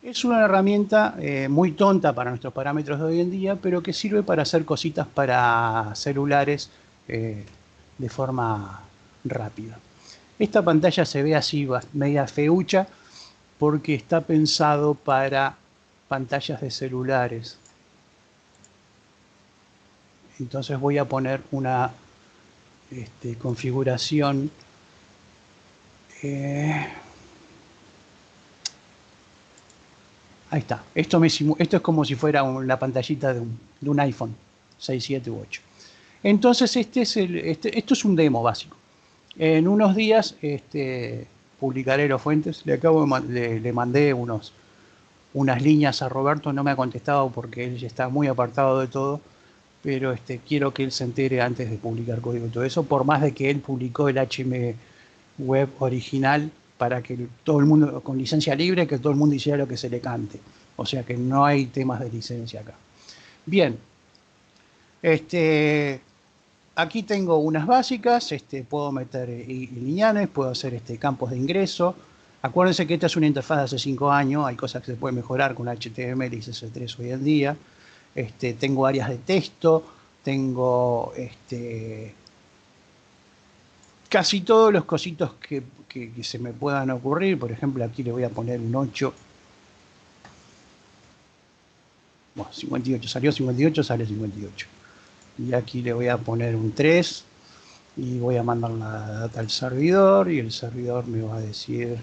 S2: Es una herramienta muy tonta para nuestros parámetros de hoy en día, pero que sirve para hacer cositas para celulares de forma rápida. Esta pantalla se ve así, media feucha, porque está pensado para pantallas de celulares. Entonces voy a poner una configuración. Ahí está. Esto es como si fuera la pantallita de un iPhone 6, 7 u 8. Entonces esto es un demo básico. En unos días publicaré los fuentes. Le mandé unas líneas a Roberto, no me ha contestado porque él ya está muy apartado de todo, pero quiero que él se entere antes de publicar código y todo eso, por más de que él publicó el HM Web original para que todo el mundo, con licencia libre, que todo el mundo hiciera lo que se le cante. O sea que no hay temas de licencia acá. Bien. Aquí tengo unas básicas, puedo meter lineales, puedo hacer campos de ingreso. Acuérdense que esta es una interfaz de hace 5 años, hay cosas que se pueden mejorar con HTML y CSS3 hoy en día. Tengo áreas de texto, tengo casi todos los cositos que se me puedan ocurrir. Por ejemplo, aquí le voy a poner un 8. Bueno, 58, salió 58, sale 58. Y aquí le voy a poner un 3 y voy a mandar la data al servidor y el servidor me va a decir...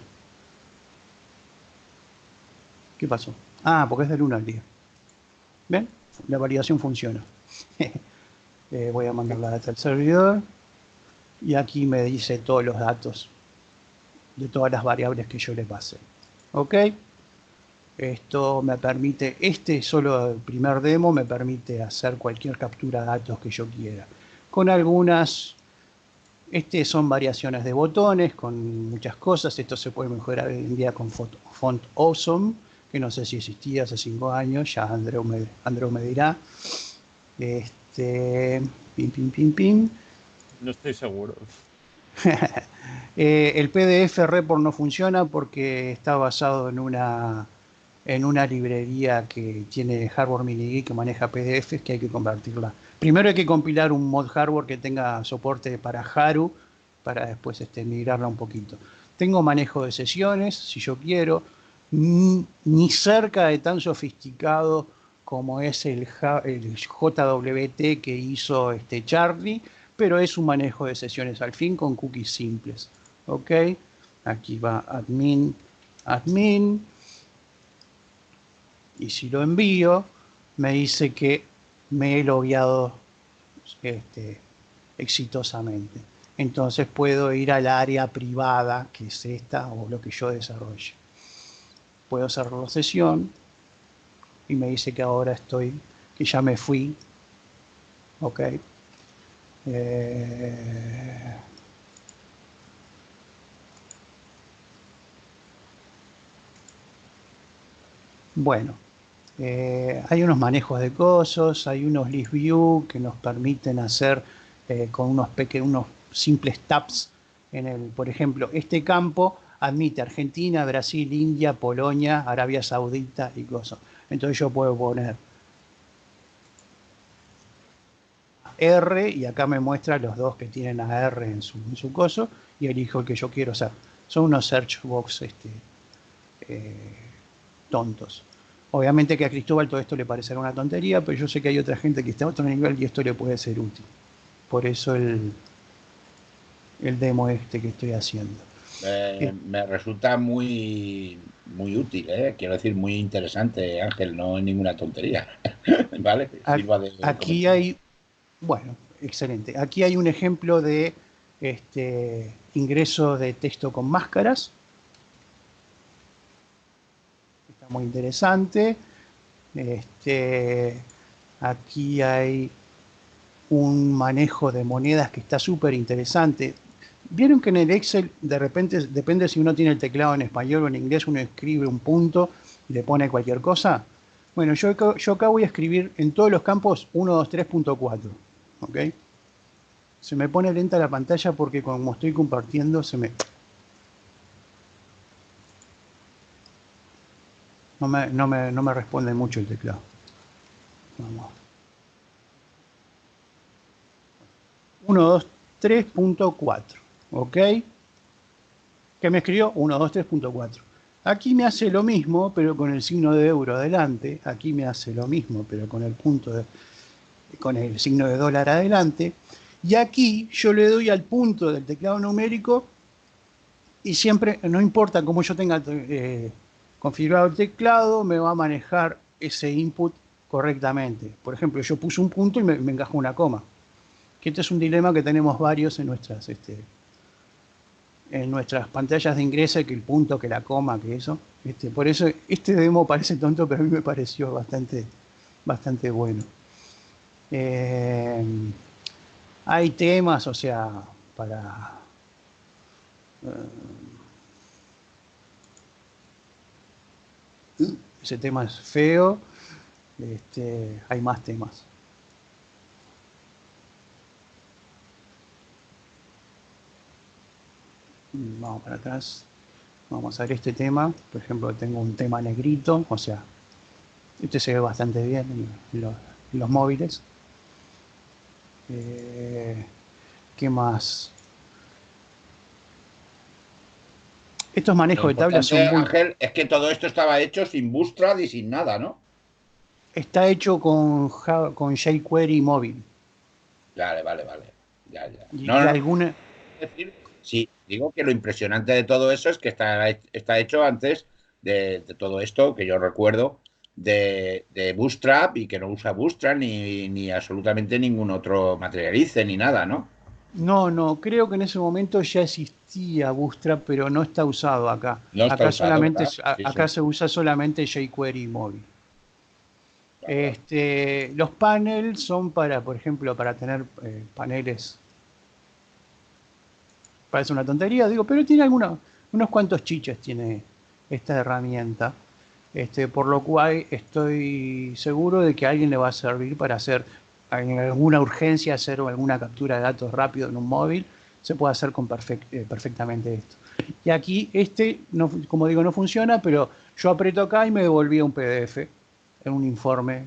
S2: ¿Qué pasó? Ah, porque es del 1 al 10. ¿Ven? La validación funciona. Voy a mandar la data al servidor y aquí me dice todos los datos de todas las variables que yo le pasé. ¿Ok? Esto me permite, solo el primer demo me permite hacer cualquier captura de datos que yo quiera. Con algunas, son variaciones de botones, con muchas cosas. Esto se puede mejorar hoy en día con Font Awesome, que no sé si existía hace 5 años, ya Andreu me dirá. Pim.
S1: No estoy seguro.
S2: El PDF Report no funciona porque está basado en una librería que tiene Hardware Mini que maneja PDFs, que hay que convertirla. Primero hay que compilar un mod hardware que tenga soporte para Haru, para después migrarla un poquito. Tengo manejo de sesiones, si yo quiero, ni cerca de tan sofisticado como es el JWT que hizo Charlie, pero es un manejo de sesiones al fin con cookies simples. ¿Ok? Aquí va admin. Y si lo envío, me dice que me he logueado exitosamente. Entonces puedo ir al área privada, que es esta, o lo que yo desarrolle. Puedo cerrar la sesión y me dice que ahora que ya me fui. Ok. Bueno. Hay unos manejos de cosas, hay unos list view que nos permiten hacer con unos simples tabs. Por ejemplo, este campo admite Argentina, Brasil, India, Polonia, Arabia Saudita y cosas. Entonces yo puedo poner R y acá me muestra los dos que tienen a R en su coso y elijo el que yo quiero. O sea, son unos search box tontos. Obviamente que a Cristóbal todo esto le parecerá una tontería, pero yo sé que hay otra gente que está a otro nivel y esto le puede ser útil. Por eso el demo que estoy haciendo.
S5: Me resulta muy, muy útil, quiero decir, muy interesante, Ángel, no es ninguna tontería. ¿Vale? Sirva de
S2: aquí hay, bueno, excelente. Aquí hay un ejemplo de ingreso de texto con máscaras. Está muy interesante. Aquí hay un manejo de monedas que está súper interesante. Vieron que en el Excel de repente, depende si uno tiene el teclado en español o en inglés, uno escribe un punto y le pone cualquier cosa. Bueno, yo acá voy a escribir en todos los campos 123.4. ¿Ok? Se me pone lenta la pantalla porque como estoy compartiendo no me responde mucho el teclado. Vamos. 123.4. ¿Ok? ¿Qué me escribió? 123.4. Aquí me hace lo mismo, pero con el signo de euro adelante. Aquí me hace lo mismo, pero con con el signo de dólar adelante. Y aquí yo le doy al punto del teclado numérico y siempre, no importa cómo yo tenga configurado el teclado, me va a manejar ese input correctamente. Por ejemplo, yo puse un punto y me encajó una coma. Que este es un dilema que tenemos varios en nuestras pantallas de ingreso, que el punto, que la coma, que eso. Por eso este demo parece tonto, pero a mí me pareció bastante bueno. Hay temas, o sea, para... ese tema es feo. Hay más temas. Vamos para atrás. Vamos a ver este tema. Por ejemplo, tengo un tema negrito, o sea, este se ve bastante bien en los móviles. ¿Qué más? Estos manejos de tablas son muy...
S5: Ángel, es que todo esto estaba hecho sin Bootstrap y sin nada, ¿no?
S2: Está hecho con jQuery móvil.
S5: Vale. Ya.
S2: Y
S5: No.
S2: alguna...
S5: Sí, digo que lo impresionante de todo eso es que está hecho antes de todo esto, que yo recuerdo, de Bootstrap y que no usa Bootstrap ni absolutamente ningún otro Materialize ni nada, ¿no?
S2: No, creo que en ese momento ya existía Bootstrap, pero no está usado acá.
S5: No está
S2: Acá
S5: usado,
S2: solamente
S5: ¿verdad? Sí.
S2: acá se usa solamente jQuery móvil.
S5: Claro.
S2: Los panels son para, por ejemplo, para tener paneles. Parece una tontería, digo, pero tiene unos cuantos chiches tiene esta herramienta. Por lo cual estoy seguro de que a alguien le va a servir para hacer en alguna urgencia, hacer alguna captura de datos rápido en un móvil, se puede hacer perfectamente esto. Y aquí no, como digo, no funciona, pero yo aprieto acá y me devolvía un PDF en un informe.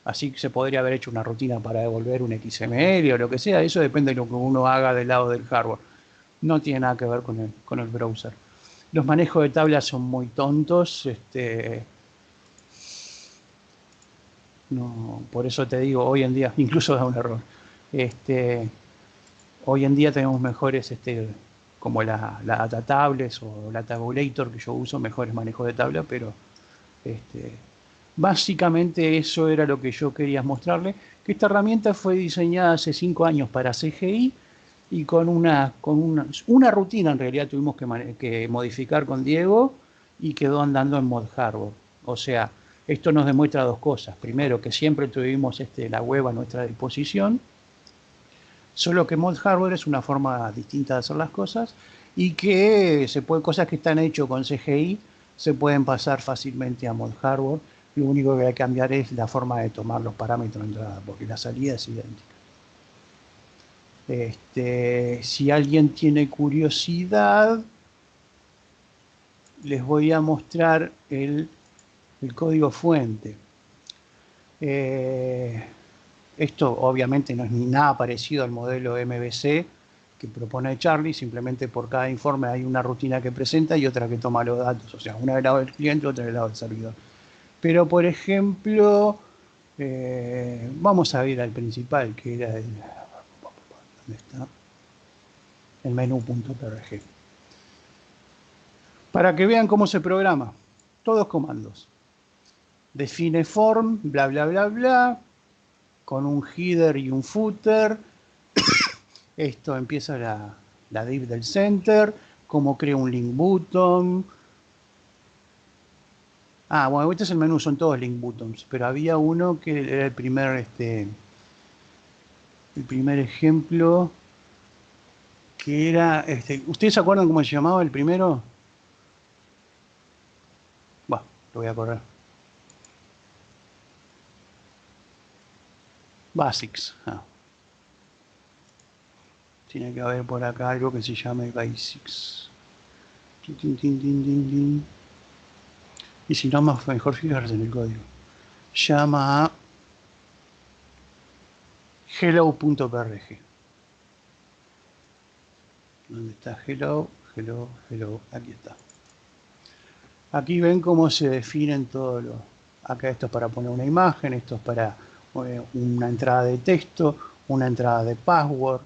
S2: Así que se podría haber hecho una rutina para devolver un XML o lo que sea. Eso depende de lo que uno haga del lado del hardware. No tiene nada que ver con el browser. Los manejos de tablas son muy tontos. No, por eso te digo, hoy en día, incluso da un error. Hoy en día tenemos mejores, como la Data Tables o la Tabulator que yo uso, mejores manejos de tabla, pero básicamente eso era lo que yo quería mostrarle, que esta herramienta fue diseñada hace 5 años para CGI y con una rutina en realidad tuvimos que modificar con Diego y quedó andando en mod hardware. O sea, esto nos demuestra dos cosas. Primero, que siempre tuvimos la web a nuestra disposición, solo que mod hardware es una forma distinta de hacer las cosas y que cosas que están hechas con CGI se pueden pasar fácilmente a mod hardware. Lo único que hay que cambiar es la forma de tomar los parámetros de entrada, porque la salida es idéntica. Si alguien tiene curiosidad, les voy a mostrar el código fuente. Esto obviamente no es ni nada parecido al modelo MVC que propone Charlie, simplemente por cada informe hay una rutina que presenta y otra que toma los datos, o sea, una del lado del cliente, otra del lado del servidor. Pero, por ejemplo, vamos a ir al principal, que era el, ¿dónde está? El menú.prg. Para que vean cómo se programa, todos comandos. Define form, bla, bla, bla, bla, con un header y un footer. Esto empieza la div del center, cómo creo un link button. Bueno, este es el menú, son todos link buttons, pero había uno que era el primer ejemplo, que era, ¿ustedes se acuerdan cómo se llamaba el primero? Bueno, lo voy a correr. Basics. Tiene que haber por acá algo que se llame Basics. Y si no, mejor fijarse en el código. Llama a hello.prg. ¿Dónde está hello? Hello. Aquí está. Aquí ven cómo se definen todos los... Acá esto es para poner una imagen, esto es para una entrada de texto, una entrada de password,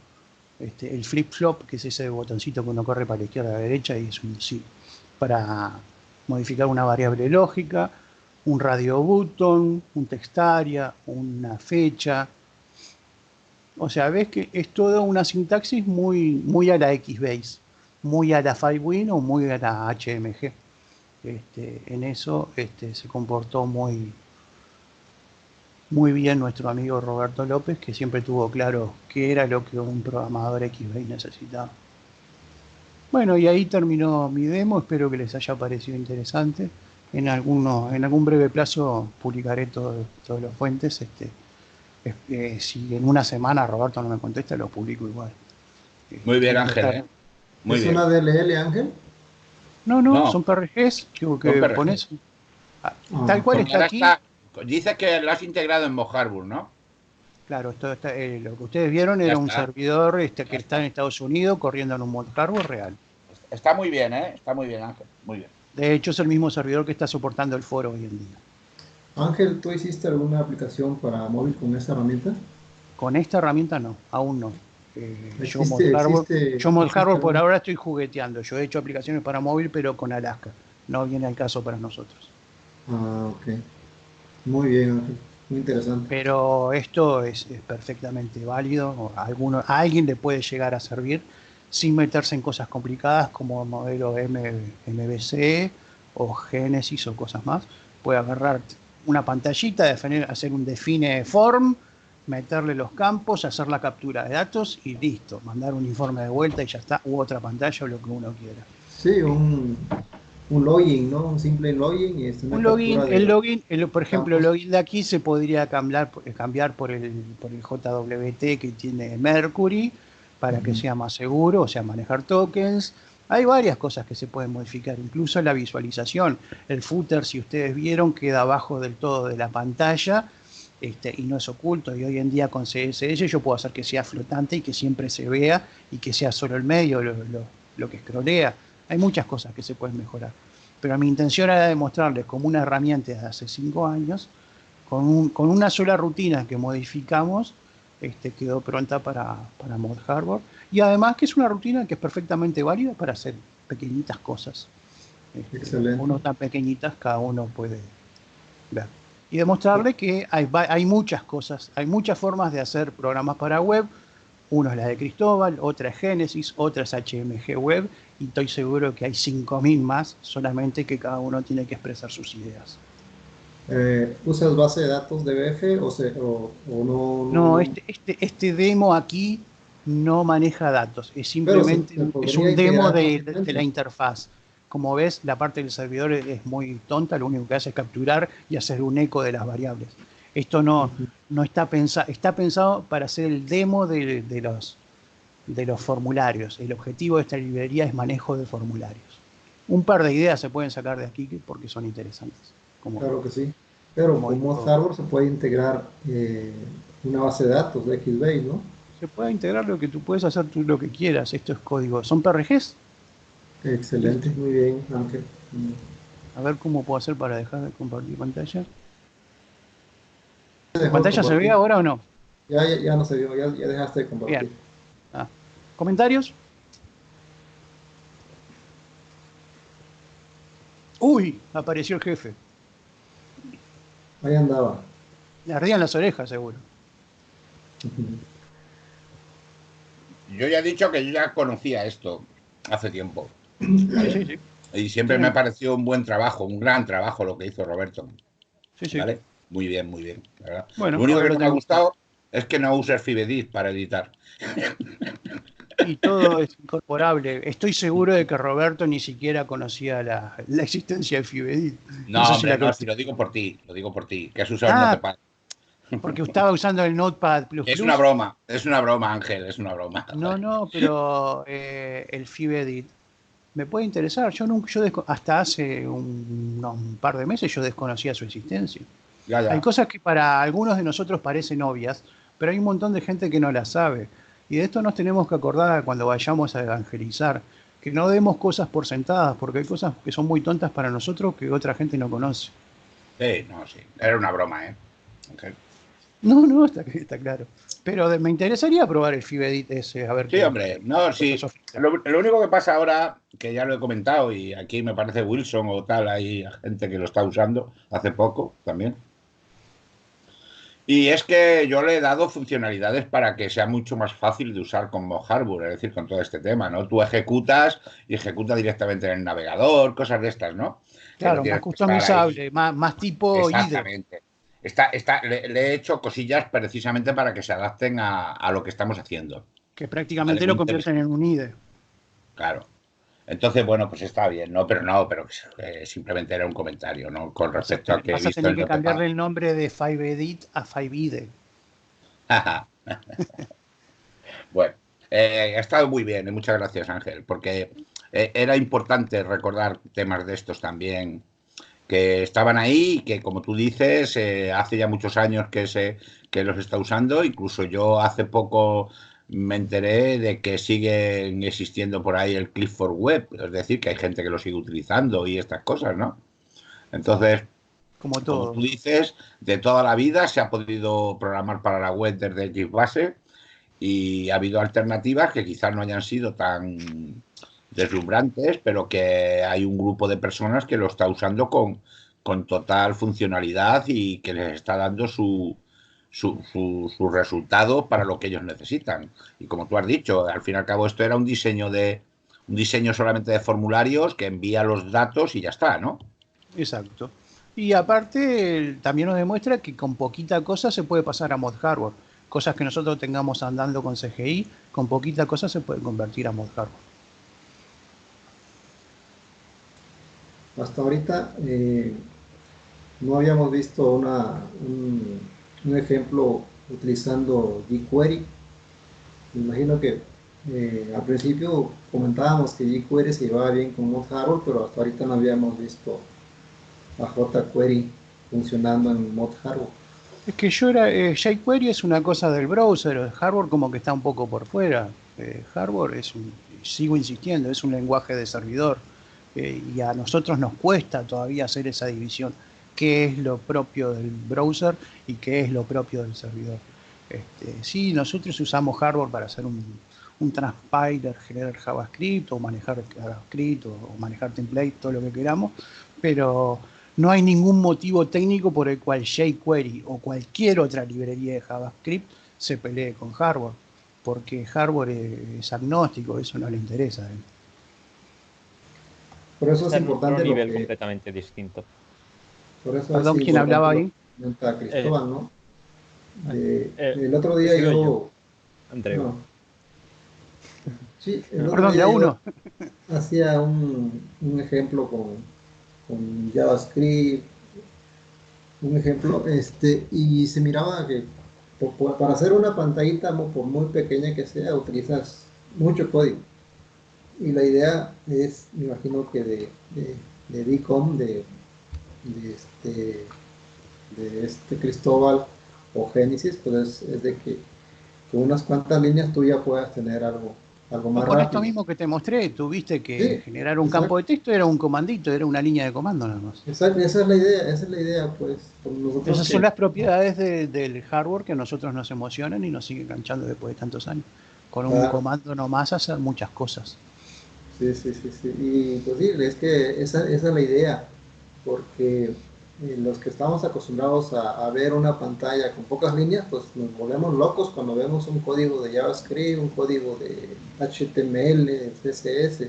S2: el flip-flop, que es ese botoncito que uno corre para la izquierda a la derecha y es un sí, para modificar una variable lógica, un radio button, un textaria, una fecha. O sea, ves que es toda una sintaxis muy a la Xbase, muy a la Filewin o muy a la HMG. En eso se comportó muy bien nuestro amigo Roberto López, que siempre tuvo claro qué era lo que un programador Xbase necesitaba. Bueno, y ahí terminó mi demo, espero que les haya parecido interesante. En algún breve plazo publicaré todas las fuentes. Si en una semana Roberto no me contesta, lo publico igual.
S5: Muy bien, Ángel. Muy
S6: ¿Es
S5: bien.
S6: una DLL, Ángel?
S2: No, son PRGs que pones. Tal cual está aquí.
S5: Dice que lo has integrado en Mojarbur, ¿no?
S2: Claro, esto está, lo que ustedes vieron era un servidor que está en Estados Unidos corriendo en un Mojarbur real.
S5: Está muy bien, ¿eh? Está muy bien, Ángel. Muy bien.
S2: De hecho, es el mismo servidor que está soportando el foro hoy en día.
S6: Ángel, ¿tú hiciste alguna aplicación para móvil con esta herramienta?
S2: Con esta herramienta no, aún no. Yo Mojarbur por ahora estoy jugueteando. Yo he hecho aplicaciones para móvil, pero con Alaska. No viene al caso para nosotros.
S6: Ok. Muy bien, Ángel. Muy interesante.
S2: Pero esto es perfectamente válido. A alguien le puede llegar a servir sin meterse en cosas complicadas como modelo MVC o Genesis o cosas más. Puede agarrar una pantallita, hacer un define form, meterle los campos, hacer la captura de datos y listo. Mandar un informe de vuelta y ya está. U otra pantalla o lo que uno quiera.
S6: Sí, un login, ¿no? Un simple login. Y
S2: un login, por ejemplo, el login de aquí se podría cambiar por el JWT que tiene Mercury para que sea más seguro, o sea, manejar tokens. Hay varias cosas que se pueden modificar, incluso la visualización. El footer, si ustedes vieron, queda abajo del todo de la pantalla y no es oculto. Y hoy en día con CSS yo puedo hacer que sea flotante y que siempre se vea y que sea solo el medio lo que scrollea. Hay muchas cosas que se pueden mejorar. Pero mi intención era demostrarles como una herramienta de hace 5 años, con una sola rutina que modificamos, quedó pronta para Mojarbur. Y además que es una rutina que es perfectamente válida para hacer pequeñitas cosas.
S6: Excelente.
S2: No tan pequeñitas, cada uno puede ver. Y demostrarle que hay muchas cosas, hay muchas formas de hacer programas para web. Uno es la de Cristóbal, otra es Genesis, otra es HMG Web, y estoy seguro que hay 5.000 más, solamente que cada uno tiene que expresar sus ideas.
S6: ¿Usas base de datos DBF o no?
S2: No, este demo aquí no maneja datos, es simplemente es un demo de la interfaz. Como ves, la parte del servidor es muy tonta, lo único que hace es capturar y hacer un eco de las variables. Esto no está pensado para hacer el demo de los formularios. El objetivo de esta librería es manejo de formularios. Un par de ideas se pueden sacar de aquí porque son interesantes.
S6: Claro que sí. Pero con Mojarbur se puede integrar una base de datos de Xbase, ¿no?
S2: Se puede integrar lo que tú puedes hacer tú lo que quieras. Esto es código. ¿Son PRGs?
S6: Excelente, muy bien, Ángel.
S2: A ver cómo puedo hacer para dejar de compartir pantalla.
S6: ¿Dejó de
S2: ¿Pantalla se ve
S6: compartir?
S2: ahora o no?
S6: Ya no se vio, ya dejaste de compartir.
S2: Bien. Ah. ¿Comentarios? Uy, apareció el jefe.
S6: Ahí andaba.
S2: Le ardían las orejas, seguro.
S5: Yo ya he dicho que yo ya conocía esto hace tiempo. ¿Vale?
S2: Sí, sí.
S5: Y siempre me pareció un buen trabajo, un gran trabajo lo que hizo Roberto.
S2: Sí, sí.
S5: ¿Vale? Muy bien, muy bien. ¿Verdad?
S2: Bueno,
S5: lo único
S2: ahora
S5: que
S2: lo
S5: no me ha
S2: tenemos.
S5: gustado es que no uses Fivedit para editar.
S2: Y todo es incorporable. Estoy seguro de que Roberto ni siquiera conocía la existencia de Fivedit.
S5: No,
S2: sé
S5: hombre,
S2: si
S5: no, si lo digo por ti, que has usado el Notepad.
S2: Porque estaba usando el Notepad++.
S5: Es una broma, Ángel, es una broma.
S2: No, pero el Fivedit me puede interesar. Yo hasta hace un par de meses yo desconocía su existencia.
S5: Ya.
S2: Hay cosas que para algunos de nosotros parecen obvias, pero hay un montón de gente que no las sabe. Y de esto nos tenemos que acordar cuando vayamos a evangelizar, que no demos cosas por sentadas, porque hay cosas que son muy tontas para nosotros que otra gente no conoce.
S5: Sí, era una broma, ¿eh? Okay.
S2: No, está claro. Pero me interesaría probar el Fivedit ese, a ver
S5: sí, hombre, no, sí. Lo único que pasa ahora, que ya lo he comentado, y aquí me parece Wilson o tal, hay gente que lo está usando hace poco también. Y es que yo le he dado funcionalidades para que sea mucho más fácil de usar como hardware, es decir, con todo este tema, ¿no? Tú ejecutas y ejecuta directamente en el navegador, cosas de estas, ¿no?
S2: Claro, más customizable, más tipo IDE.
S5: Exactamente. Le he hecho cosillas precisamente para que se adapten a lo que estamos haciendo.
S2: Que prácticamente lo convierten en un IDE.
S5: Claro. Entonces, bueno, pues está bien, ¿no? Pero simplemente era un comentario, ¿no? Con respecto a que he visto.
S2: Vas a tener que cambiarle el nombre de Fivedit a FiveIDE.
S5: Bueno, ha estado muy bien, muchas gracias, Ángel, porque era importante recordar temas de estos también que estaban ahí y que, como tú dices, hace ya muchos años que los está usando. Incluso yo hace poco me enteré de que siguen existiendo por ahí el Cliff4 Web, es decir, que hay gente que lo sigue utilizando y estas cosas, ¿no? Entonces,
S2: como
S5: tú dices, de toda la vida se ha podido programar para la web desde XBase y ha habido alternativas que quizás no hayan sido tan deslumbrantes, pero que hay un grupo de personas que lo está usando con total funcionalidad y que les está dando su resultado para lo que ellos necesitan. Y como tú has dicho, al fin y al cabo esto era un diseño solamente de formularios que envía los datos y ya está, ¿no?
S2: Exacto. Y aparte también nos demuestra que con poquita cosa se puede pasar a mod hardware. Cosas que nosotros tengamos andando con CGI, con poquita cosa se puede convertir a mod hardware.
S6: Hasta ahorita no habíamos visto un ejemplo utilizando jQuery. Me imagino que al principio comentábamos que jQuery se llevaba bien con mod hardware, pero hasta ahorita no habíamos visto a jQuery funcionando en mod hardware.
S2: Es que jQuery es una cosa del browser, el hardware como que está un poco por fuera. Hardware sigo insistiendo, es un lenguaje de servidor. Y a nosotros nos cuesta todavía hacer esa división. ¿Qué es lo propio del browser y qué es lo propio del servidor? Sí, nosotros usamos hardware para hacer un transpiler, generar JavaScript o manejar JavaScript o manejar template, todo lo que queramos, pero no hay ningún motivo técnico por el cual jQuery o cualquier otra librería de JavaScript se pelee con hardware, porque hardware es agnóstico, eso no le interesa.
S6: Por eso es importante
S1: un nivel completamente distinto.
S6: Por eso
S2: Perdón, ¿quién hablaba ahí?
S6: Cristóbal, ¿no? El otro día yo...
S1: Andreu.
S6: No. Sí, el otro
S2: Perdón,
S6: día
S2: de uno.
S6: Hacía un ejemplo con JavaScript, un ejemplo, y se miraba que para hacer una pantallita, por muy pequeña que sea, utilizas mucho código. Y la idea es, me imagino que de DCOM, de este Cristóbal, o Genesis, pues es de que con unas cuantas líneas tú ya puedas tener algo más
S2: Con esto
S6: rápido.
S2: mismo que te mostré, tuviste que
S6: Sí,
S2: generar un
S6: exacto.
S2: campo de texto, era un comandito, era una línea de comando nada más.
S6: Exacto, esa es la idea, pues. Nosotros
S2: Esas son las propiedades del hardware que a nosotros nos emocionan y nos siguen enganchando después de tantos años. Con un
S6: claro.
S2: comando nomás hacer muchas cosas.
S6: Sí. Y pues sí, es que esa es la idea, porque los que estamos acostumbrados a ver una pantalla con pocas líneas, pues nos volvemos locos cuando vemos un código de JavaScript, un código de HTML, CSS,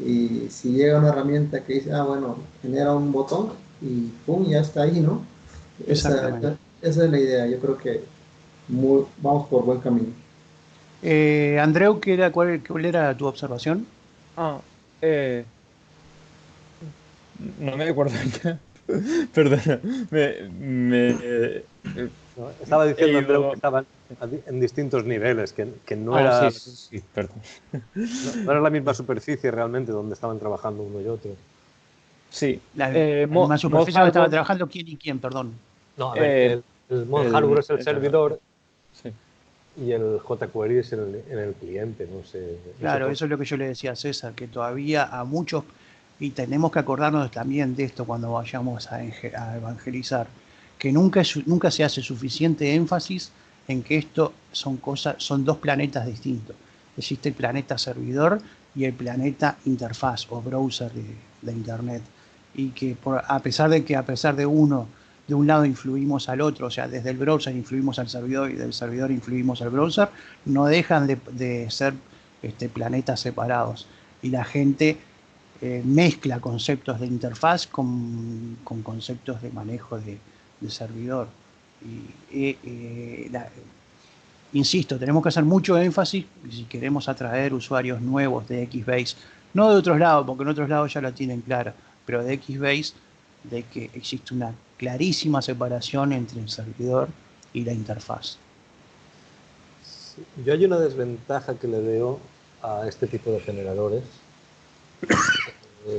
S6: y si llega una herramienta que dice, bueno, genera un botón y pum, ya está ahí, ¿no?
S2: Exactamente.
S6: Esa es la idea, yo creo que vamos por buen camino.
S2: Andreu, ¿cuál era tu observación?
S1: No me acuerdo ya. Perdona.
S3: No, estaba
S1: He
S3: diciendo, Andreu,
S1: ido...
S3: que estaban en distintos niveles, que no era,
S1: sí, perdón.
S3: no era la misma superficie realmente donde estaban trabajando uno y otro.
S1: Sí.
S2: La misma superficie donde estaba
S1: Hardware,
S2: trabajando quién y quién, perdón.
S3: No, a ver, el Mod Hardware es el servidor
S1: sí.
S3: y el jQuery es en el cliente, no sé.
S2: Claro, eso es lo que yo le decía a César, que todavía a muchos, y tenemos que acordarnos también de esto cuando vayamos a evangelizar, que nunca se hace suficiente énfasis en que esto son dos planetas distintos. Existe el planeta servidor y el planeta interfaz o browser de Internet. Y que a pesar de un lado influimos al otro, o sea, desde el browser influimos al servidor y del servidor influimos al browser, no dejan de ser planetas separados. Y la gente mezcla conceptos de interfaz con conceptos de manejo de servidor. Insisto, tenemos que hacer mucho énfasis si queremos atraer usuarios nuevos de Xbase, no de otros lados, porque en otros lados ya la tienen clara, pero de Xbase, de que existe una clarísima separación entre el servidor y la interfaz.
S3: Yo hay una desventaja que le veo a este tipo de generadores,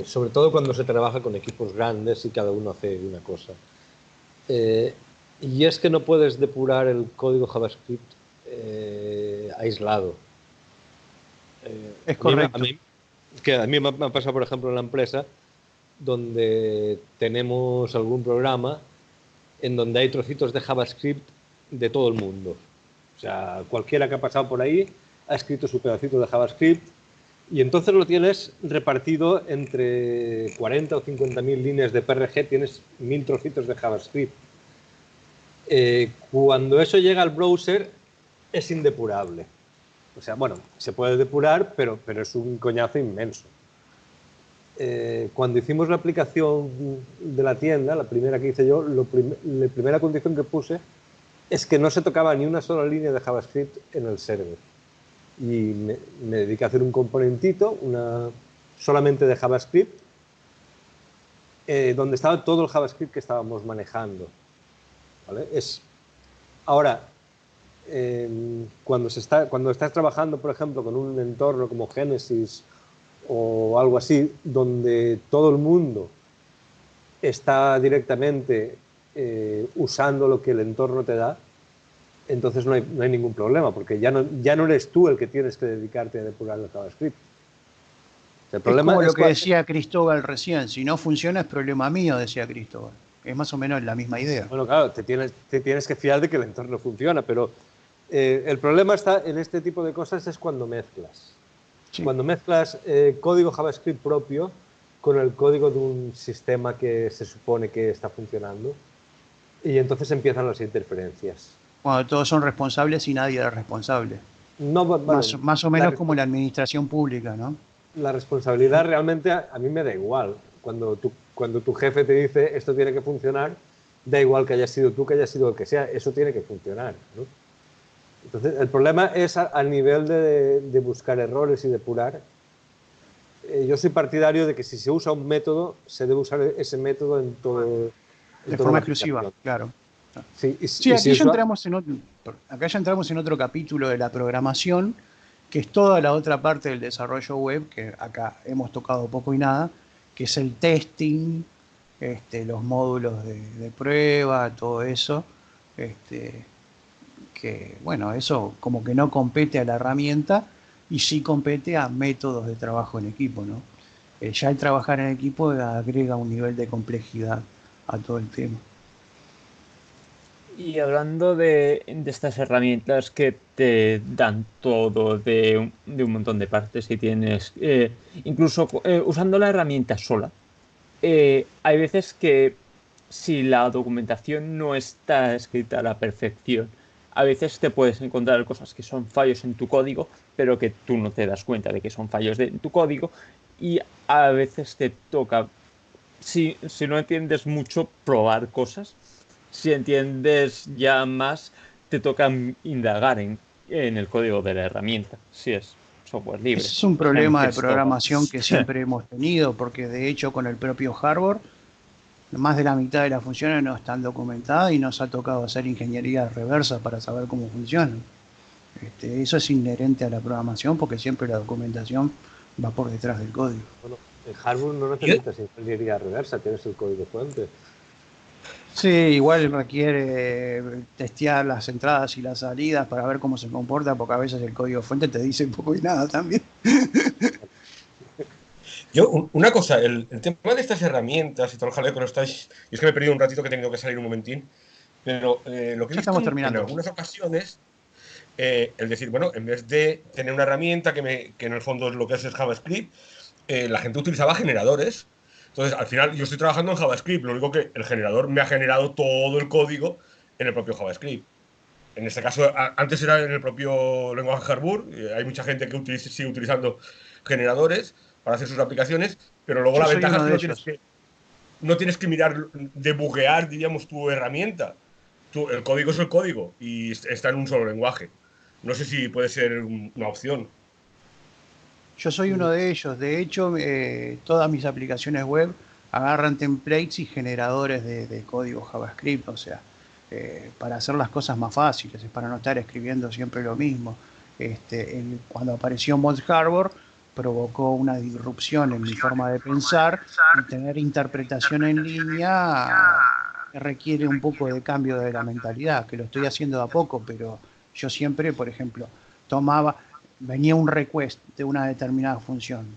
S3: sobre todo cuando se trabaja con equipos grandes y cada uno hace una cosa. Y es que no puedes depurar el código JavaScript aislado.
S2: Es correcto.
S3: A mí me ha pasado, por ejemplo, en la empresa, donde tenemos algún programa en donde hay trocitos de JavaScript de todo el mundo. O sea, cualquiera que ha pasado por ahí ha escrito su pedacito de JavaScript y entonces lo tienes repartido entre 40 o 50.000 líneas de PRG, tienes 1000 trocitos de JavaScript. Cuando eso llega al browser es indepurable. O sea, bueno, se puede depurar, pero es un coñazo inmenso. Cuando hicimos la aplicación de la tienda, la primera que hice yo, la primera condición que puse es que no se tocaba ni una sola línea de JavaScript en el server. Y me dediqué a hacer un componentito, solamente de JavaScript, donde estaba todo el JavaScript que estábamos manejando. ¿Vale? Ahora, cuando estás trabajando, por ejemplo, con un entorno como Genesis o algo así, donde todo el mundo está directamente usando lo que el entorno te da, entonces no hay ningún problema, porque ya no eres tú el que tienes que dedicarte a depurar el JavaScript. El problema
S2: es como lo que decía Cristóbal recién, si no funciona es problema mío, decía Cristóbal. Es más o menos la misma idea.
S3: Bueno, claro, te tienes que fiar de que el entorno funciona, pero el problema está en este tipo de cosas es cuando mezclas. Sí. Cuando mezclas código JavaScript propio con el código de un sistema que se supone que está funcionando y entonces empiezan las interferencias.
S2: Cuando todos son responsables y nadie es responsable.
S3: No, bueno,
S2: más o menos como la administración pública, ¿no?
S3: La responsabilidad realmente a mí me da igual. Cuando tu jefe te dice esto tiene que funcionar, da igual que hayas sido tú, que hayas sido el que sea, eso tiene que funcionar, ¿no? Entonces, el problema es al nivel de buscar errores y depurar. Yo soy partidario de que si se usa un método, se debe usar ese método en todo.
S2: De forma exclusiva, claro.
S3: Sí,
S2: aquí ya entramos en otro capítulo de la programación, que es toda la otra parte del desarrollo web, que acá hemos tocado poco y nada, que es el testing, los módulos de prueba, todo eso. que, bueno, eso como que no compete a la herramienta y sí compete a métodos de trabajo en equipo, ¿no? Ya el trabajar en equipo agrega un nivel de complejidad a todo el tema.
S1: Y hablando de estas herramientas que te dan todo de un montón de partes y tienes, incluso usando la herramienta sola, hay veces que si la documentación no está escrita a la perfección, a veces te puedes encontrar cosas que son fallos en tu código, pero que tú no te das cuenta de que son fallos en tu código, y a veces te toca, si no entiendes mucho, probar cosas. Si entiendes ya más, te toca indagar en el código de la herramienta, si es software libre.
S2: Ese es un problema de programación que siempre hemos tenido, porque de hecho con el propio hardware, más de la mitad de las funciones no están documentadas y nos ha tocado hacer ingeniería reversa para saber cómo funcionan. Eso es inherente a la programación porque siempre la documentación va por detrás del código.
S3: Bueno, en hardware no necesitas ingeniería reversa, tienes el código fuente.
S2: Sí, igual requiere testear las entradas y las salidas para ver cómo se comporta, porque a veces el código fuente te dice poco y nada también.
S4: Yo, una cosa, el tema de estas herramientas y todo el jaleo que no estáis... Y es que me he perdido un ratito que he tenido que salir un momentín. Pero lo que he visto en algunas ocasiones, el decir, bueno, en vez de tener una herramienta que en el fondo es lo que es JavaScript, la gente utilizaba generadores. Entonces, al final, yo estoy trabajando en JavaScript, lo único que el generador me ha generado todo el código en el propio JavaScript. En este caso, antes era en el propio lenguaje Harbour, hay mucha gente que sigue utilizando generadores para hacer sus aplicaciones, pero luego la ventaja es que no tienes que mirar, debuguear, diríamos, tu herramienta. El código es el código y está en un solo lenguaje. No sé si puede ser una opción.
S2: Yo soy uno de ellos. De hecho, todas mis aplicaciones web agarran templates y generadores de código JavaScript, o sea, para hacer las cosas más fáciles, para no estar escribiendo siempre lo mismo. Cuando apareció Mod Harbor, provocó una disrupción en mi forma de pensar y tener interpretación en línea requiere un poco de cambio de la mentalidad, que lo estoy haciendo de a poco, pero yo siempre, por ejemplo, venía un request de una determinada función.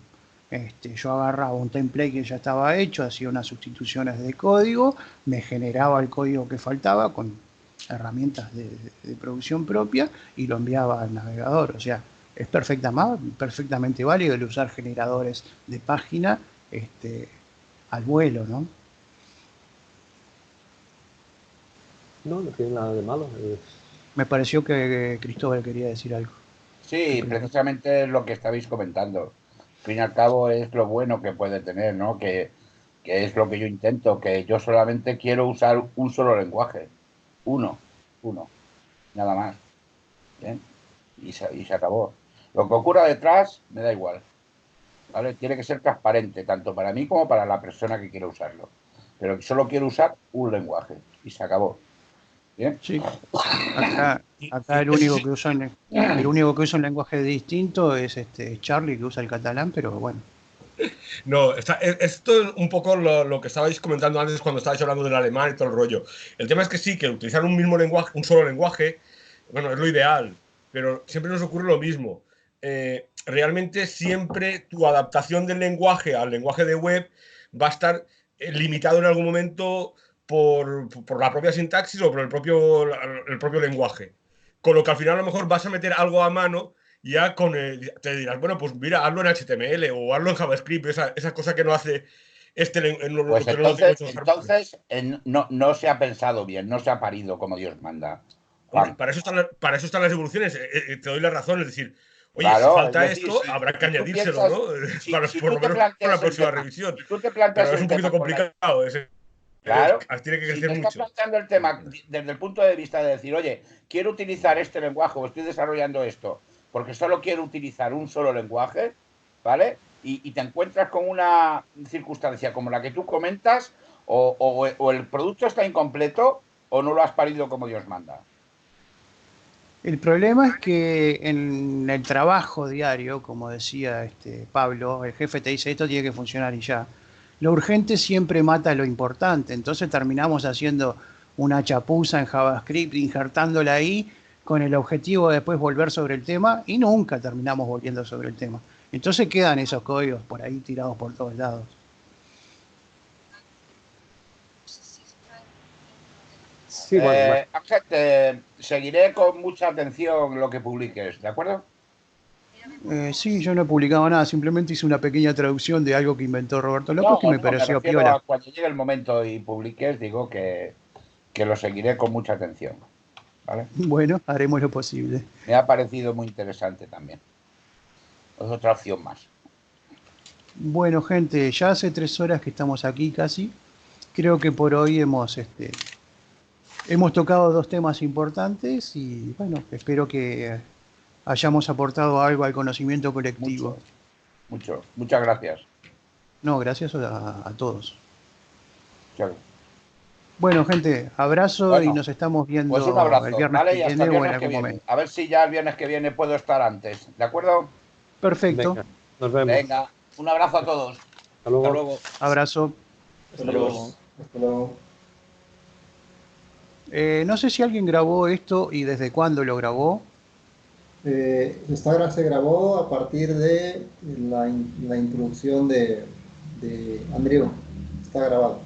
S2: Yo agarraba un template que ya estaba hecho, hacía unas sustituciones de código, me generaba el código que faltaba con herramientas de producción propia y lo enviaba al navegador. O sea, es perfectamente válido el usar generadores de página al vuelo, ¿no?
S3: No tiene nada de malo.
S2: Me pareció que Cristóbal quería decir algo.
S5: Sí, precisamente es lo que estabais comentando. Al fin y al cabo es lo bueno que puede tener, ¿no? Que es lo que yo intento, que yo solamente quiero usar un solo lenguaje. Uno, nada más. ¿Bien? Y se acabó. Lo que ocurra detrás me da igual. ¿Vale? Tiene que ser transparente, tanto para mí como para la persona que quiere usarlo. Pero solo quiero usar un lenguaje y se acabó. ¿Bien?
S2: Sí. Acá el único que usa un lenguaje distinto es Charlie, que usa el catalán, pero bueno.
S4: No, esto es un poco lo que estabais comentando antes cuando estabais hablando del alemán y todo el rollo. El tema es que sí, que utilizar un mismo lenguaje, un solo lenguaje, bueno, es lo ideal, pero siempre nos ocurre lo mismo. Realmente siempre tu adaptación del lenguaje al lenguaje de web va a estar limitado en algún momento por la propia sintaxis o por el propio lenguaje. Con lo que al final a lo mejor vas a meter algo a mano ya te dirás, bueno, pues mira, hazlo en HTML o hazlo en JavaScript, esa cosa que no hace
S5: pues entonces no se ha pensado bien, no se ha parido como Dios manda.
S4: Hombre, para eso están las evoluciones, te doy la razón, es decir, oye, claro, si falta esto, habrá que añadírselo, ¿no? Por lo menos para la próxima revisión.
S5: Si tú te planteas
S4: pero es un poquito complicado.
S5: Claro,
S4: tiene que crecer
S5: si te
S4: mucho.
S5: estás planteando el tema desde el punto de vista de decir, oye, quiero utilizar este lenguaje o estoy desarrollando esto, porque solo quiero utilizar un solo lenguaje, ¿vale? Y te encuentras con una circunstancia como la que tú comentas, o el producto está incompleto o no lo has parido como Dios manda.
S2: El problema es que en el trabajo diario, como decía Pablo, el jefe te dice esto tiene que funcionar y ya. Lo urgente siempre mata lo importante, entonces terminamos haciendo una chapuza en JavaScript, injertándola ahí, con el objetivo de después volver sobre el tema y nunca terminamos volviendo sobre el tema. Entonces quedan esos códigos por ahí tirados por todos lados.
S5: Sí, bueno, Ángel, seguiré con mucha atención lo que publiques, ¿de acuerdo?
S2: Sí, yo no he publicado nada, simplemente hice una pequeña traducción de algo que inventó Roberto López que me pareció piola.
S5: Cuando llegue el momento y publiques, digo que lo seguiré con mucha atención, ¿vale?
S2: Bueno, haremos lo posible.
S5: Me ha parecido muy interesante también. Es otra opción más.
S2: Bueno, gente, ya hace 3 horas que estamos aquí casi. Creo que por hoy hemos tocado 2 temas importantes y bueno, espero que hayamos aportado algo al conocimiento colectivo.
S5: Muchas gracias.
S2: No, gracias a todos.
S5: Claro.
S2: Bueno, gente, abrazo y nos estamos viendo
S5: pues un abrazo,
S2: el viernes
S5: ¿vale?
S2: que viene o en algún momento.
S5: A ver si ya el viernes que viene puedo estar antes, ¿de acuerdo?
S2: Perfecto.
S3: Venga, nos vemos.
S5: Venga, un abrazo a todos.
S3: Hasta luego.
S5: Hasta luego.
S2: Abrazo.
S6: Hasta luego. Hasta luego.
S2: No sé si alguien grabó esto y desde cuándo lo grabó.
S6: Se grabó a partir de la introducción de Andrew. Está grabado.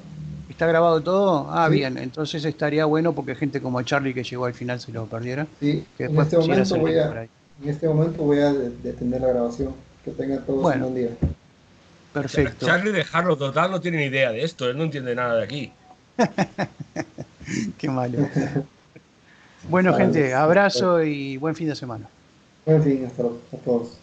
S2: ¿Está grabado todo? Ah,
S6: sí.
S2: Bien, entonces estaría bueno porque gente como Charlie que llegó al final se lo perdiera.
S6: Sí,
S2: que
S6: en este momento voy a detener la grabación. Que tengan todos un buen día.
S2: Perfecto.
S4: Charlie, dejarlo total, no tiene ni idea de esto, él no entiende nada de aquí.
S2: Qué malo. Bueno, gente, abrazo y buen fin de semana.
S6: Buen fin a todos.